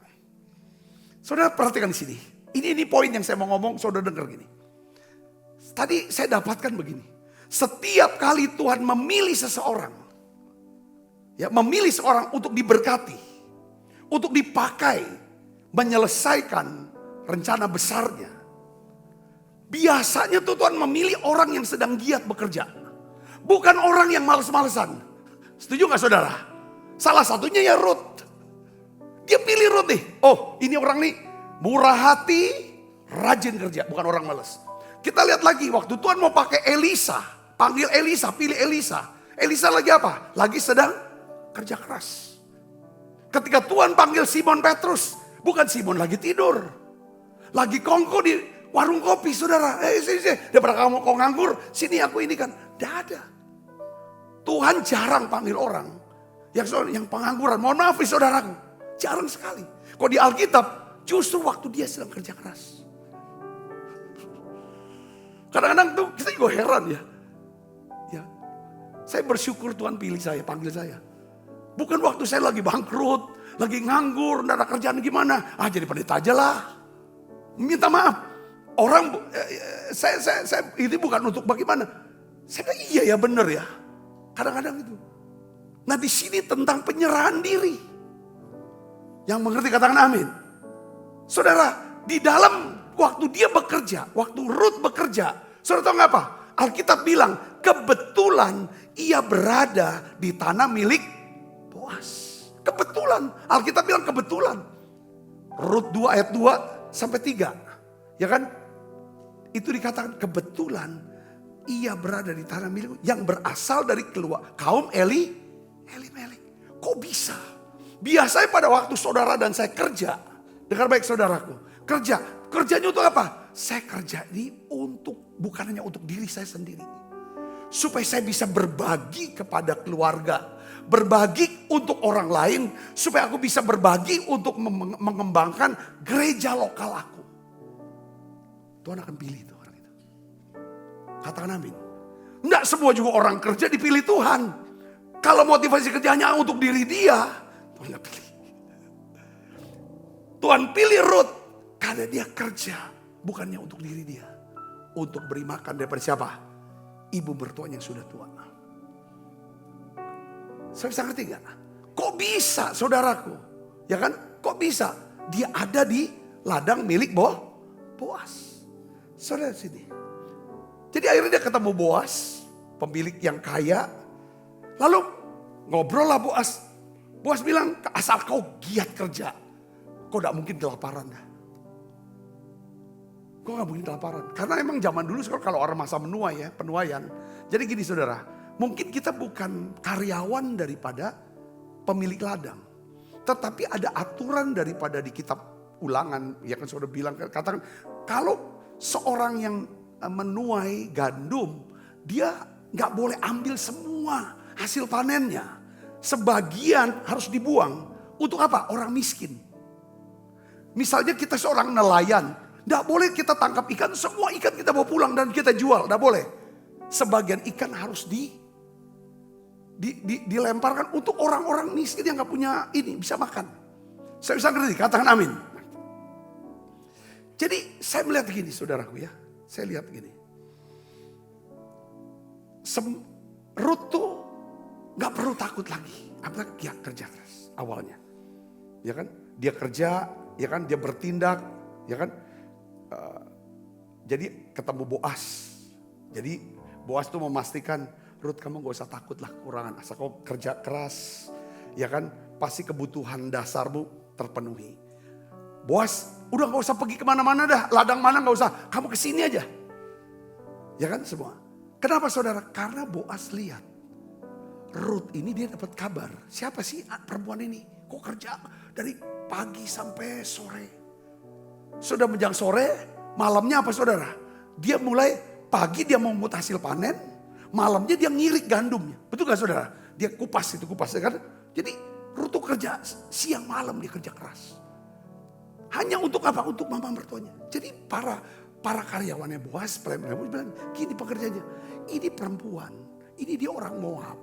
Saudara perhatikan di sini. Ini poin yang saya mau ngomong, saudara dengar gini. Tadi saya dapatkan begini. Setiap kali Tuhan memilih seseorang, ya, memilih seorang untuk diberkati, untuk dipakai, menyelesaikan rencana besarnya. Biasanya tuh Tuhan memilih orang yang sedang giat bekerja. Bukan orang yang males-malesan. Setuju gak saudara? Salah satunya ya Rut. Dia pilih Rut nih. Oh, ini orang nih murah hati, rajin kerja, bukan orang males. Kita lihat lagi waktu Tuhan mau pakai Elisa. Panggil Elisa, pilih Elisa. Elisa lagi apa? Lagi sedang kerja keras. Ketika Tuhan panggil Simon Petrus, bukan Simon lagi tidur. Lagi kongko di warung kopi, saudara. Sini. Daripada kamu kau nganggur, sini aku ini kan. Tidak ada. Tuhan jarang panggil orang yang pengangguran. Mohon maaf saudaraku. Jarang sekali. Kok di Alkitab justru waktu dia sedang kerja keras. Kadang-kadang tuh kita juga heran ya. Saya bersyukur Tuhan pilih saya, panggil saya. Bukan waktu saya lagi bangkrut, lagi nganggur, tidak ada kerjaan gimana. Jadi pendeta aja lah. Minta maaf. Orang, saya ini bukan untuk bagaimana. Saya bilang iya ya benar ya. Kadang-kadang itu. Nah di sini tentang penyerahan diri. Yang mengerti katakan amin. Saudara, di dalam waktu dia bekerja, waktu Rut bekerja. Saudara tahu nggak apa? Alkitab bilang kebetulan ia berada di tanah milik Boas. Kebetulan. Alkitab bilang kebetulan. Rut 2 ayat 2 sampai 3. Ya kan? Itu dikatakan kebetulan ia berada di tanah milik yang berasal dari kaum Elimelek. Kok bisa? Biasanya pada waktu saudara dan saya kerja. Dengar baik saudaraku. Kerjanya untuk apa? Saya kerja ini bukan hanya untuk diri saya sendiri. Supaya saya bisa berbagi kepada keluarga. Berbagi untuk orang lain. Supaya aku bisa berbagi untuk mengembangkan gereja lokal aku. Tuhan akan pilih itu orang itu. Katakan amin. Enggak semua juga orang kerja dipilih Tuhan. Kalau motivasi kerjanya untuk diri dia, Tuhan gak pilih. Tuhan pilih Rut karena dia kerja bukannya untuk diri dia. Untuk beri makan daripada siapa? Ibu mertuanya yang sudah tua. Saya bisa ngerti gak? Kok bisa saudaraku? Ya kan? Kok bisa? Dia ada di ladang milik Boas. Saudara sini. Jadi akhirnya dia ketemu Boas, pemilik yang kaya. Lalu ngobrol lah Boas. Boas bilang, asal kau giat kerja, kau gak mungkin kelaparan. Kau gak mungkin kelaparan. Karena emang zaman dulu kalau orang masa penuaian. Jadi gini saudara, mungkin kita bukan karyawan daripada pemilik ladang. Tetapi ada aturan daripada di kitab ulangan. Ya kan saudara bilang, katakan kalau seorang yang menuai gandum, dia gak boleh ambil semua hasil panennya. Sebagian harus dibuang. Untuk apa? Orang miskin. Misalnya kita seorang nelayan. Tidak boleh kita tangkap ikan. Semua ikan kita bawa pulang dan kita jual. Tidak boleh. Sebagian ikan harus dilemparkan untuk orang-orang miskin yang gak punya ini. Bisa makan. Saya bisa ngerti. Katakan amin. Jadi saya melihat gini saudaraku ya. Saya lihat gini. Ruth tuh gak perlu takut lagi. Apalagi dia kerja keras awalnya. Ya kan? Dia kerja, ya kan? Dia bertindak, ya kan? Jadi ketemu Boas. Jadi Boas tuh memastikan, Ruth kamu gak usah takut lah kekurangan. Asal kau kerja keras, ya kan? Pasti kebutuhan dasarmu terpenuhi. Boas, udah gak usah pergi kemana-mana dah. Ladang mana gak usah, kamu kesini aja. Ya kan semua. Kenapa saudara? Karena Boas lihat. Ruth ini dia dapat kabar. Siapa sih perempuan ini? Kok kerja dari pagi sampai sore. Sudah menjelang sore, malamnya apa saudara? Dia mulai pagi dia mau memut hasil panen. Malamnya dia ngirik gandumnya. Betul gak saudara? Dia kupas ya kan. Jadi Ruth tuh kerja siang malam dia kerja keras. Hanya untuk apa? Untuk mama mertuanya. Jadi para karyawannya Boas, pelayan bilang, gini pekerjaannya. Ini perempuan, ini dia orang Moab.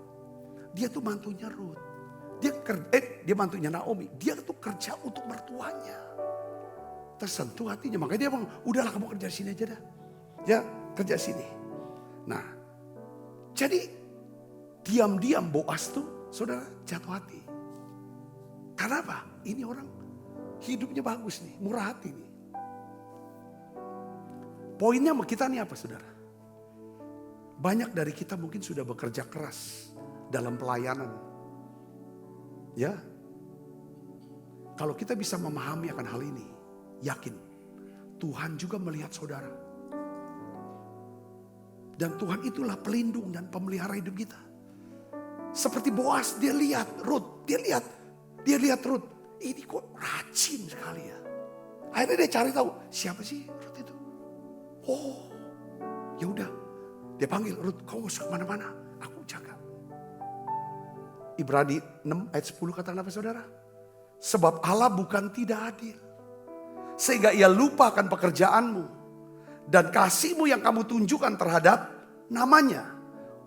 Dia tuh mantunya Ruth. Dia mantunya Naomi. Dia tuh kerja untuk mertuanya. Tersentuh hatinya. Makanya dia bilang, udahlah kamu kerja sini aja dah. Ya, kerja sini. Nah, jadi diam-diam Boas tuh saudara jatuh hati. Karena apa? Ini orang hidupnya bagus nih, murah hati nih. Poinnya sama kita nih apa saudara? Banyak dari kita mungkin sudah bekerja keras dalam pelayanan. Ya. Kalau kita bisa memahami akan hal ini, yakin Tuhan juga melihat saudara. Dan Tuhan itulah pelindung dan pemelihara hidup kita. Seperti Boas, dia lihat Ruth, dia lihat Ruth. Ini kok rajin sekali ya. Akhirnya dia cari tahu siapa sih Ruth itu. Oh, ya udah. Dia panggil Ruth, kau usah kemana-mana, aku jaga. Ibrani 6 ayat 10 kata apa saudara? Sebab Allah bukan tidak adil. Sehingga ia lupakan pekerjaanmu. Dan kasihmu yang kamu tunjukkan terhadap namanya.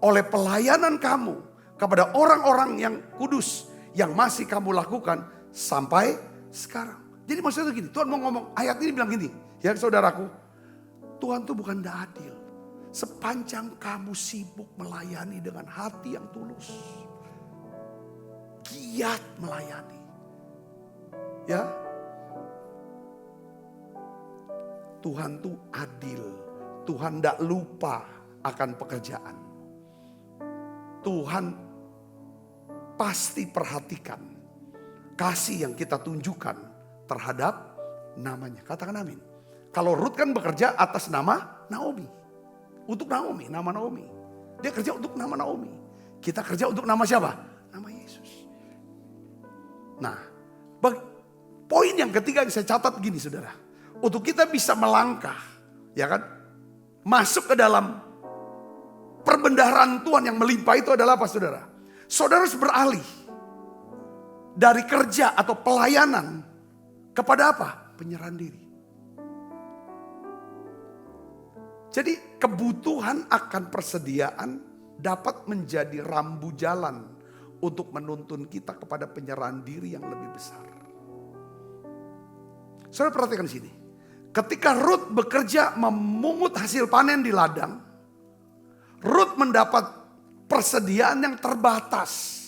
Oleh pelayanan kamu kepada orang-orang yang kudus. Yang masih kamu lakukan sampai sekarang. Jadi maksudnya gini, Tuhan mau ngomong, ayat ini bilang gini. Ya saudaraku, Tuhan tuh bukan tidak adil. Sepanjang kamu sibuk melayani dengan hati yang tulus. Giat melayani. Ya. Tuhan tuh adil. Tuhan tidak lupa akan pekerjaan. Tuhan pasti perhatikan kasih yang kita tunjukkan terhadap namanya. Katakan amin. Kalau Ruth kan bekerja atas nama Naomi. Untuk Naomi, nama Naomi. Dia kerja untuk nama Naomi. Kita kerja untuk nama siapa? Nama Yesus. Nah, poin yang ketiga yang saya catat gini saudara. Untuk kita bisa melangkah, ya kan? Masuk ke dalam perbendaharaan Tuhan yang melimpah itu adalah apa saudara? Saudara harus beralih dari kerja atau pelayanan kepada apa? Penyerahan diri. Jadi kebutuhan akan persediaan dapat menjadi rambu jalan untuk menuntun kita kepada penyerahan diri yang lebih besar. Saudara perhatikan sini. Ketika Ruth bekerja memungut hasil panen di ladang, Ruth mendapat persediaan yang terbatas.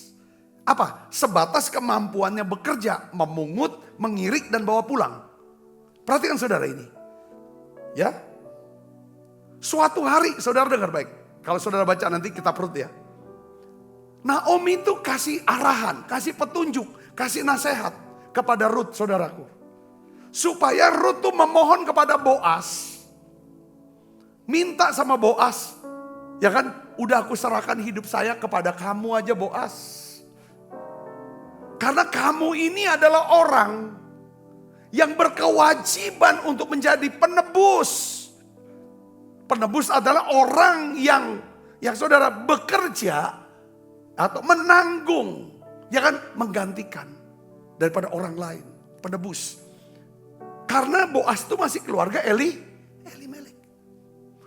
Apa? Sebatas kemampuannya bekerja, memungut, mengirik dan bawa pulang. Perhatikan saudara ini. Ya. Suatu hari, saudara dengar baik. Kalau saudara baca nanti kitab Ruth ya. Naomi itu kasih arahan, kasih petunjuk, kasih nasihat kepada Ruth saudaraku. Supaya Ruth tuh memohon kepada Boas. Minta sama Boas. Ya kan, udah aku serahkan hidup saya kepada kamu aja Boas. Karena kamu ini adalah orang yang berkewajiban untuk menjadi penebus. Penebus adalah orang yang saudara bekerja atau menanggung, ya kan, menggantikan daripada orang lain, penebus. Karena Boas itu masih keluarga Elimelek.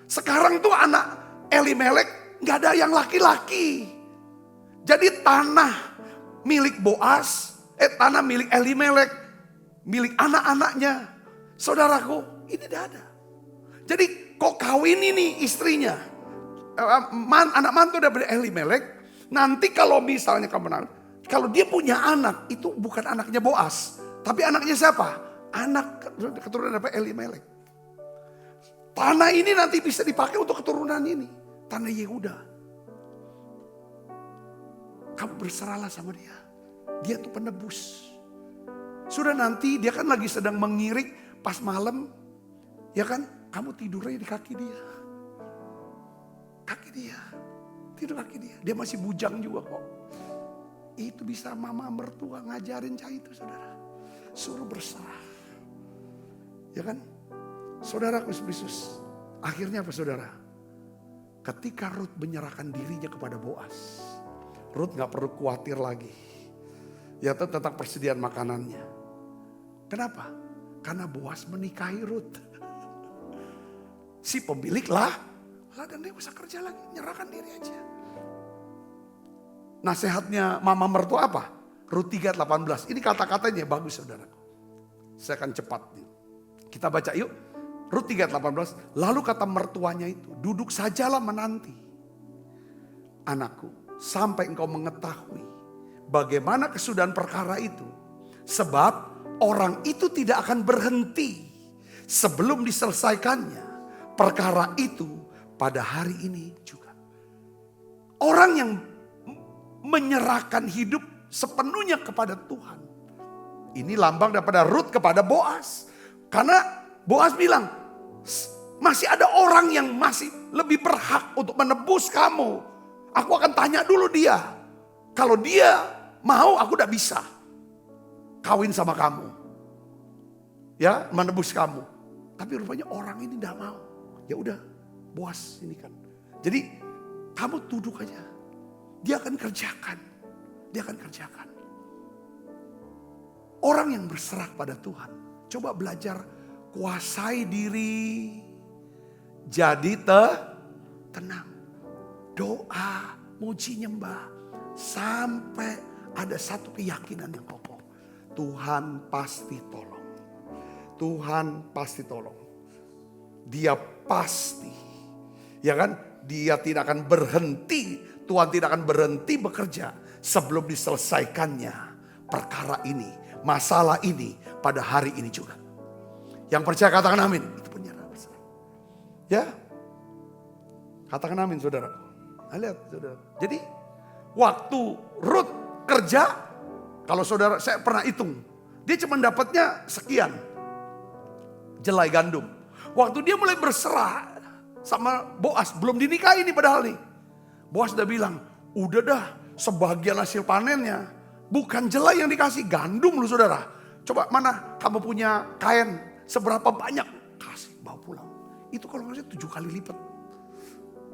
Sekarang tuh anak Elimelek nggak ada yang laki-laki. Jadi tanah milik Boas, tanah milik Elimelek, milik anak-anaknya, saudaraku, ini tidak ada. Jadi kok kawin ini istrinya. Anak mantu dari Elimelek. Nanti kalau misalnya kamu menang, kalau dia punya anak, itu bukan anaknya Boas. Tapi anaknya siapa? Anak keturunan dari Elimelek. Tanah ini nanti bisa dipakai untuk keturunan ini. Tanah Yehuda. Kamu berserahlah sama dia. Dia tuh penebus. Sudah nanti dia kan lagi sedang mengirik pas malam. Ya kan? Kamu tidur aja di kaki dia. Kaki dia. Tidur kaki dia. Dia masih bujang juga kok. Itu bisa mama mertua ngajarin cah itu saudara. Suruh berserah. Ya kan? Saudara Yesus. Akhirnya apa saudara? Ketika Rut menyerahkan dirinya kepada Boas. Rut gak perlu khawatir lagi. Ya tentang persediaan makanannya. Kenapa? Karena Boas menikahi Rut. Si pemilik lah dan dia bisa kerja lagi. Nyerahkan diri aja. Nasihatnya mama mertua apa? Rut 3:18. Ini kata-katanya bagus saudara. Saya akan cepat. Kita baca yuk. Rut 3:18. Lalu kata mertuanya itu. Duduk sajalah menanti. Anakku. Sampai engkau mengetahui bagaimana kesudahan perkara itu. Sebab orang itu tidak akan berhenti sebelum diselesaikannya perkara itu pada hari ini juga. Orang yang menyerahkan hidup sepenuhnya kepada Tuhan. Ini lambang daripada Rut kepada Boas. Karena Boas bilang, masih ada orang yang masih lebih berhak untuk menebus kamu. Aku akan tanya dulu dia. Kalau dia mau, aku udah bisa kawin sama kamu. Ya, menebus kamu. Tapi rupanya orang ini tidak mau. Ya udah, Boas ini kan. Jadi kamu duduk aja. Dia akan kerjakan. Dia akan kerjakan. Orang yang berserah pada Tuhan. Coba belajar kuasai diri. Jadi tenang. Doa, muji nyembah. Sampai ada satu keyakinan yang kokoh. Tuhan pasti tolong. Tuhan pasti tolong. Dia pasti. Ya kan? Dia tidak akan berhenti. Tuhan tidak akan berhenti bekerja. Sebelum diselesaikannya perkara ini. Masalah ini pada hari ini juga. Yang percaya katakan amin. Itu penyerah besar. Ya. Katakan amin saudara. Nah, lihat saudara. Jadi waktu Rut kerja, kalau saudara saya pernah hitung, dia cuma dapatnya sekian jelai gandum. Waktu dia mulai berserah sama Boas, belum dinikahi nih padahal nih. Boas udah bilang, udah dah sebagian hasil panennya bukan jelai yang dikasih, gandum lu saudara. Coba mana kamu punya kain seberapa banyak, kasih bawa pulang. Itu kalau nggak salah 7 kali lipat.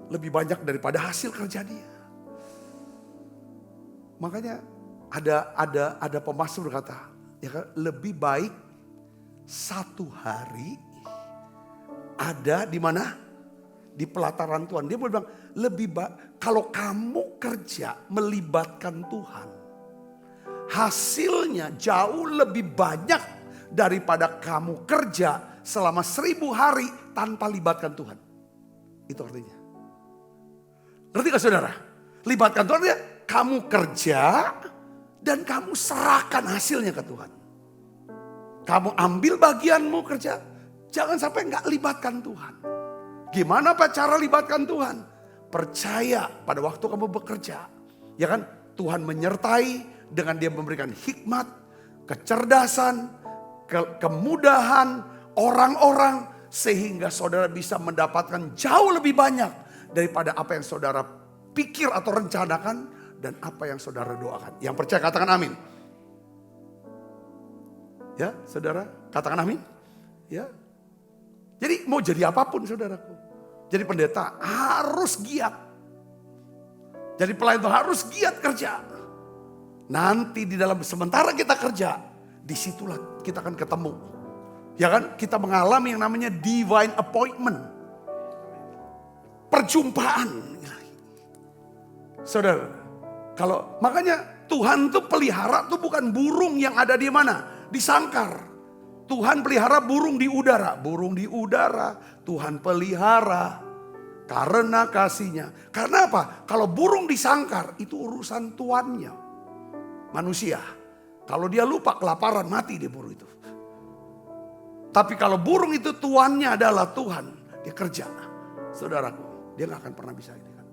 Lebih banyak daripada hasil kerja dia. Makanya ada pemazmur berkata, ya kan, lebih baik 1 hari ada di mana? Di pelataran Tuhan. Dia bilang lebih baik kalau kamu kerja melibatkan Tuhan. Hasilnya jauh lebih banyak daripada kamu kerja selama 1000 hari tanpa libatkan Tuhan. Itu artinya. Ngerti gak saudara? Libatkan Tuhan ya. Kamu kerja dan kamu serahkan hasilnya ke Tuhan. Kamu ambil bagianmu kerja. Jangan sampai gak libatkan Tuhan. Gimana Pak cara libatkan Tuhan? Percaya pada waktu kamu bekerja. Ya kan? Tuhan menyertai dengan dia memberikan hikmat, kecerdasan, kemudahan orang-orang. Sehingga saudara bisa mendapatkan jauh lebih banyak daripada apa yang saudara pikir atau rencanakan dan apa yang saudara doakan. Yang percaya katakan amin. Ya, saudara, katakan amin. Ya. Jadi mau jadi apapun saudaraku. Jadi pendeta harus giat. Jadi pelayan Tuhan harus giat kerja. Nanti di dalam sementara kita kerja, disitulah kita akan ketemu. Ya kan, kita mengalami yang namanya divine appointment. Perjumpaan. Saudara, kalau makanya Tuhan tuh pelihara tuh bukan burung yang ada di mana? Di sangkar. Tuhan pelihara burung di udara. Burung di udara Tuhan pelihara karena kasihnya. Karena apa? Kalau burung disangkar itu urusan tuannya. Manusia. Kalau dia lupa kelaparan mati dia burung itu. Tapi kalau burung itu tuannya adalah Tuhan. Dia kerja. Saudaraku, dia gak akan pernah bisa ini kan.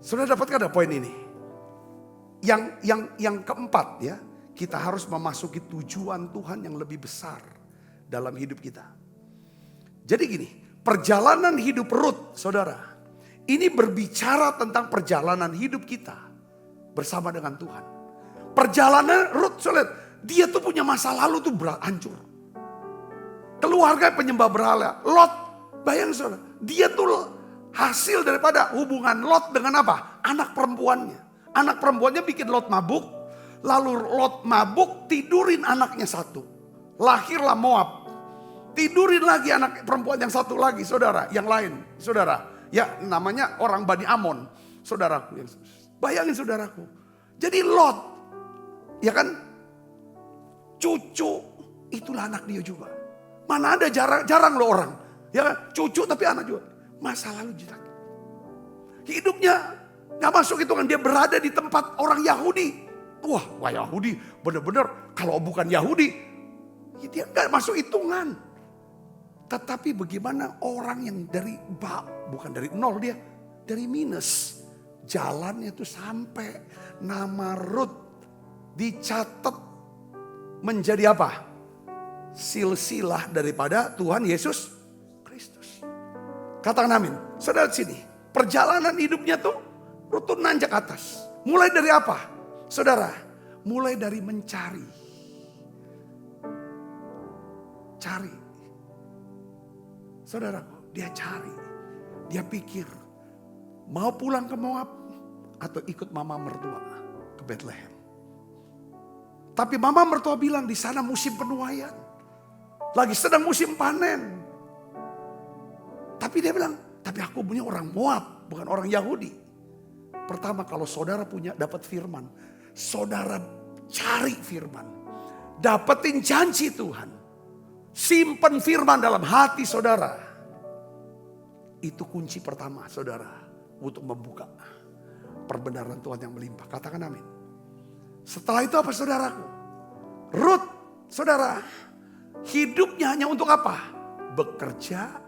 Sudah dapatkan ada poin ini? Yang keempat ya. Kita harus memasuki tujuan Tuhan yang lebih besar dalam hidup kita. Jadi gini, perjalanan hidup Rut, saudara. Ini berbicara tentang perjalanan hidup kita bersama dengan Tuhan. Perjalanan Rut, saudara, dia tuh punya masa lalu tuh hancur. Keluarga penyembah berhala. Lot, bayangin saudara, dia tuh hasil daripada hubungan Lot dengan apa? Anak perempuannya. Anak perempuannya bikin Lot mabuk. Lalu Lot mabuk, tidurin anaknya satu. Lahirlah Moab. Tidurin lagi anak perempuan yang satu lagi, saudara. Yang lain, saudara. Ya namanya orang Bani Amon, saudaraku. Bayangin saudaraku. Jadi Lot, ya kan, cucu itulah anak dia juga. Mana ada jarang loh orang. Ya kan, cucu tapi anak juga. Masa lalu jinak. Hidupnya gak masuk hitungan. Dia berada di tempat orang Yahudi. Wah Yahudi benar-benar kalau bukan Yahudi dia gak masuk hitungan. Tetapi bagaimana orang yang dari bukan dari nol, dia dari minus. Jalannya itu sampai nama Rut dicatat menjadi apa? Silsilah daripada Tuhan Yesus Kristus. Katakan amin. Saudara sini, perjalanan hidupnya tuh Rut tuh nanjak atas. Mulai dari apa? Saudara, mulai dari mencari. Cari. Saudaraku, dia cari. Dia pikir, mau pulang ke Moab atau ikut mama mertua ke Bethlehem. Tapi mama mertua bilang di sana musim penuaian. Lagi sedang musim panen. Tapi dia bilang, tapi aku punya orang Moab, bukan orang Yahudi. Pertama kalau saudara punya dapat firman, saudara cari firman. Dapetin janji Tuhan. Simpan firman dalam hati saudara. Itu kunci pertama saudara. Untuk membuka perbenaran Tuhan yang melimpah. Katakan amin. Setelah itu apa saudaraku? Rut saudara. Hidupnya hanya untuk apa? Bekerja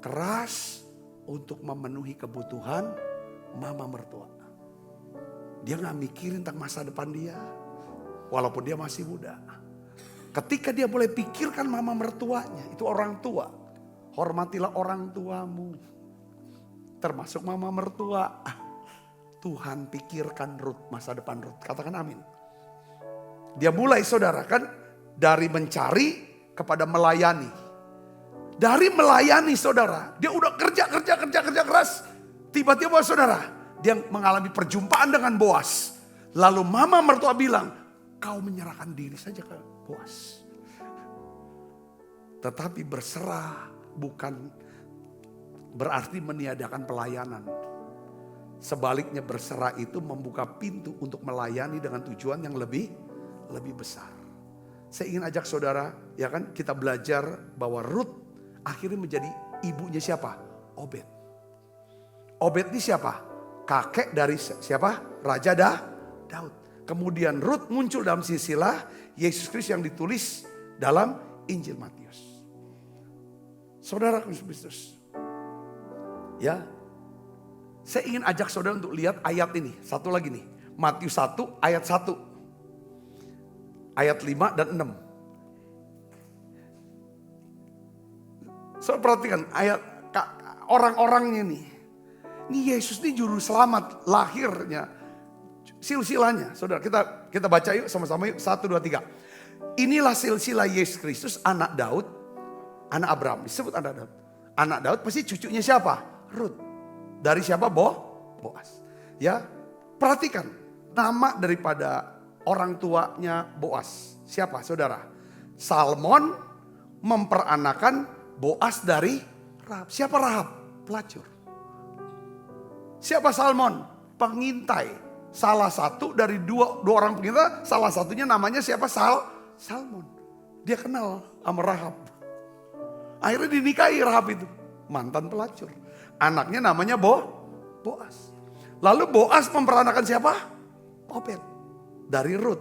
keras untuk memenuhi kebutuhan mama mertua. Dia gak mikirin tentang masa depan dia. Walaupun dia masih muda. Ketika dia boleh pikirkan mama mertuanya. Itu orang tua. Hormatilah orang tuamu. Termasuk mama mertua. Tuhan pikirkan Rut, masa depan Rut. Katakan amin. Dia mulai saudara kan. Dari mencari kepada melayani. Dari melayani saudara. Dia udah kerja keras. Tiba-tiba saudara. Dia mengalami perjumpaan dengan Boas. Lalu mama mertua bilang, kau menyerahkan diri saja ke Boas. Tetapi berserah bukan berarti meniadakan pelayanan. Sebaliknya berserah itu membuka pintu untuk melayani dengan tujuan yang lebih besar. Saya ingin ajak saudara, ya kan, kita belajar bahwa Rut akhirnya menjadi ibunya siapa? Obed. Obed ini siapa? Kakek dari siapa? Raja Daud. Kemudian Rut muncul dalam silsilah Yesus Kristus yang ditulis dalam Injil Matius. Saudara Kristus. Ya. Saya ingin ajak saudara untuk lihat ayat ini. Satu lagi nih. Matius 1 ayat 1. Ayat 5 dan 6. Saudara perhatikan ayat orang-orangnya nih. Ini Yesus ini juru selamat lahirnya. Silsilahnya. Saudara kita baca yuk sama-sama yuk. 1, 2, 3. Inilah silsilah Yesus Kristus anak Daud. Anak Abraham. Disebut anak Daud. Anak Daud pasti cucunya siapa? Rut. Dari siapa? Boas. Ya. Perhatikan. Nama daripada orang tuanya Boas. Siapa saudara? Salmon memperanakan Boas dari Rahab. Siapa Rahab? Pelacur. Siapa Salmon? Pengintai. Salah satu dari dua orang pengintai. Salah satunya namanya siapa? Salmon. Dia kenal sama Rahab. Akhirnya dinikahi Rahab itu. Mantan pelacur. Anaknya namanya Boas. Lalu Boas memperanakan siapa? Obed. Dari Rut.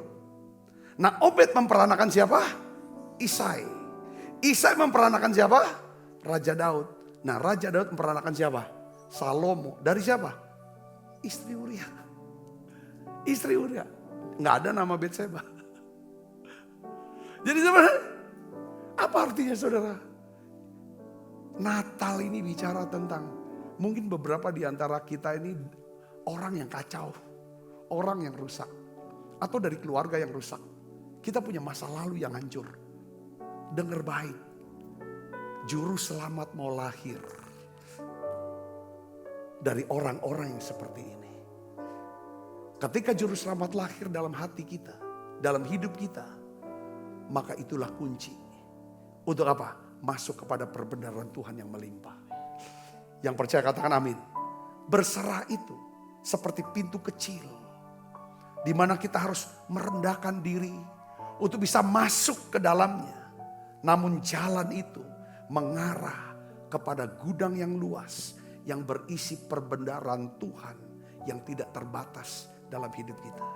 Nah Obed memperanakan siapa? Isai. Isai memperanakan siapa? Raja Daud. Nah Raja Daud memperanakan siapa? Salomo. Dari siapa? Istri Uria. Istri Uria. Nggak ada nama Betseba. Jadi sebenarnya apa artinya saudara? Natal ini bicara tentang mungkin beberapa di antara kita ini orang yang kacau. Orang yang rusak. Atau dari keluarga yang rusak. Kita punya masa lalu yang hancur. Dengar baik. Juru selamat mau lahir. Dari orang-orang yang seperti ini. Ketika juru selamat lahir dalam hati kita. Dalam hidup kita. Maka itulah kunci. Untuk apa? Masuk kepada perbenaran Tuhan yang melimpah. Yang percaya katakan amin. Berserah itu seperti pintu kecil. Di mana kita harus merendahkan diri untuk bisa masuk ke dalamnya. Namun jalan itu mengarah kepada gudang yang luas yang berisi perbendaharaan Tuhan yang tidak terbatas dalam hidup kita.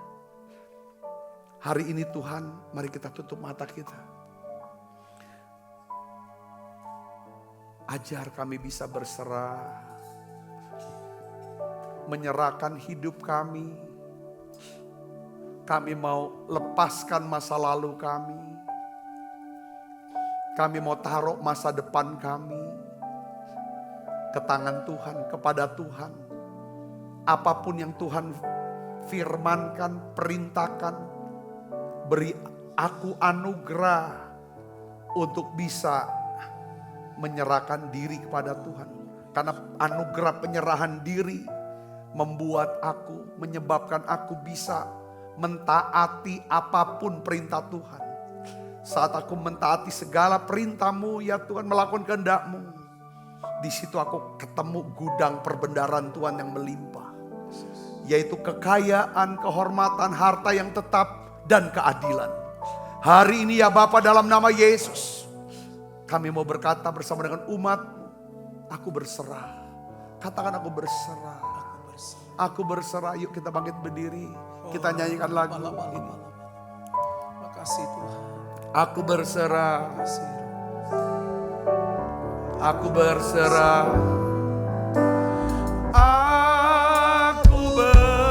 Hari ini Tuhan, mari kita tutup mata kita. Ajar kami bisa berserah, menyerahkan hidup kami. Kami mau lepaskan masa lalu kami. Kami mau taruh masa depan kami ke tangan Tuhan, kepada Tuhan. Apapun yang Tuhan firmankan, perintahkan, beri aku anugerah untuk bisa menyerahkan diri kepada Tuhan. Karena anugerah penyerahan diri membuat aku, menyebabkan aku bisa mentaati apapun perintah Tuhan. Saat aku mentaati segala perintah-Mu ya Tuhan, melakukan kehendak-Mu, di situ aku ketemu gudang perbendaharaan Tuhan yang melimpah. Yaitu kekayaan, kehormatan, harta yang tetap dan keadilan. Hari ini ya Bapa, dalam nama Yesus, kami mau berkata bersama dengan umat-Mu, aku berserah. Katakan aku berserah. Aku berserah. Yuk kita bangkit berdiri. Kita nyanyikan lagu ini. Makasih Tuhan. Aku berserah. Makasih. Aku berserah. Aku berserah.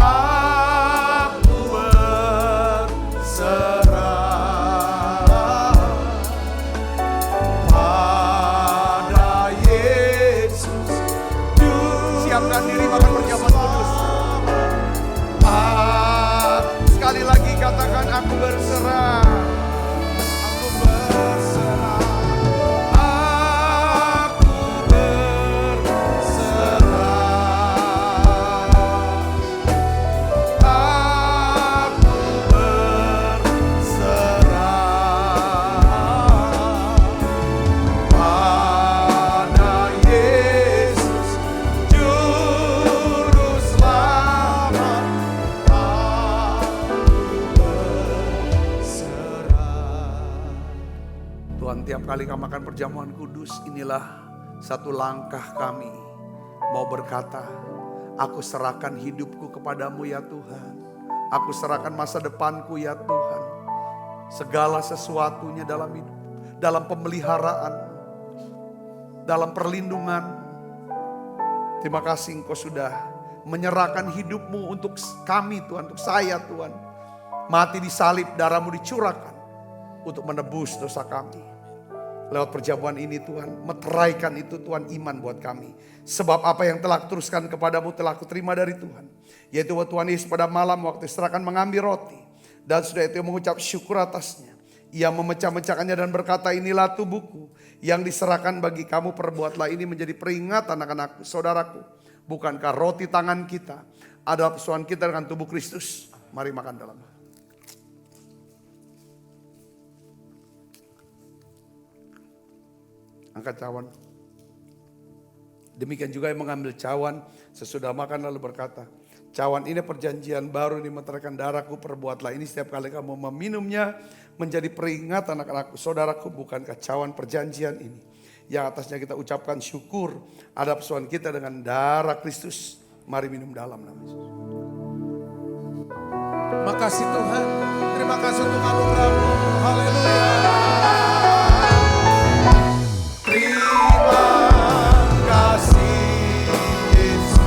Aku berserah pada Yesus. Siapkan diri makan perjamuan kudus. Sekali lagi katakan aku berserah. Aku berserah. Aku berserah. Aku berserah pada Yesus Juru Selamat. Tuhan, tiap kali kami makan perjamuan kudus, inilah satu langkah kami mau berkata, aku serahkan hidupku kepadamu ya Tuhan. Aku serahkan masa depanku ya Tuhan. Segala sesuatunya dalam hidup, dalam pemeliharaan, dalam perlindungan. Terima kasih Engkau sudah menyerahkan hidupmu untuk kami Tuhan, untuk saya Tuhan. Mati di salib, darahmu dicurahkan untuk menebus dosa kami. Lewat perjamuan ini Tuhan, meteraikan itu Tuhan iman buat kami. Sebab apa yang telah kuteruskan kepadamu telah kuterima dari Tuhan. Yaitu bahwa Tuhan Yesus pada malam waktu serahkan mengambil roti. Dan sudah itu mengucap syukur atasnya. Ia memecah-mecahkannya dan berkata, inilah tubuhku yang diserahkan bagi kamu, perbuatlah ini menjadi peringatan akan aku, saudaraku. Bukankah roti tangan kita adalah persoalan kita dengan tubuh Kristus? Mari makan dalam. Angkat cawan. Demikian juga yang mengambil cawan sesudah makan lalu berkata, Cawan ini perjanjian baru ini meteraikan darahku, perbuatlah ini setiap kali kamu meminumnya menjadi peringatan anak-anakku. Saudaraku, bukankah cawan perjanjian ini yang atasnya kita ucapkan syukur ada persoalan kita dengan darah Kristus. Mari minum dalam nama Yesus. Makasih Tuhan, terima kasih untuk anugerah-Mu. Haleluya. Terima kasih Yesus.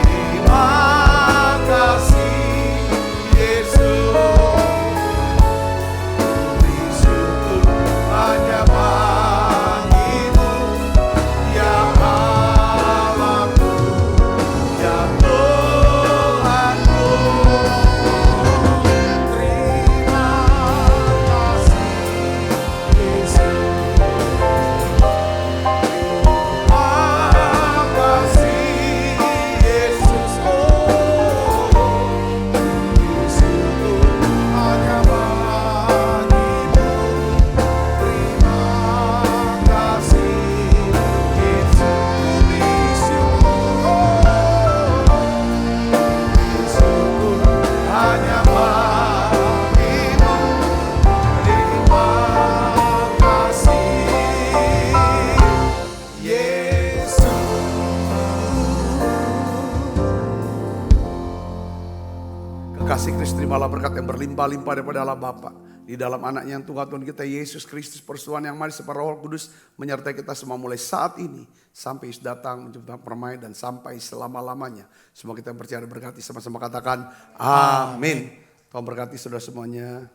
Terima kasih Yesus. Bersyukur hanya bagi-Mu, ya Allahku, ya Tuhanku. Terima kasih Yesus. Makasih Yesus. Bersyukur hanya bagi-Mu. Terima kasih Yesus. Bersyukur hanya bagi-Mu. Terima kasih Yesus. Kekasih Kristus, terimalah berkat yang berlimpah-limpah daripada Allah Bapa. Di dalam anaknya yang Tuhan kita Yesus Kristus, persekutuan yang manis serta Roh Kudus menyertai kita semua mulai saat ini sampai Yesus datang menjemput permai dan sampai selama-lamanya. Semua kita yang percaya berkati sama-sama katakan amin. Tuhan berkati saudara semuanya.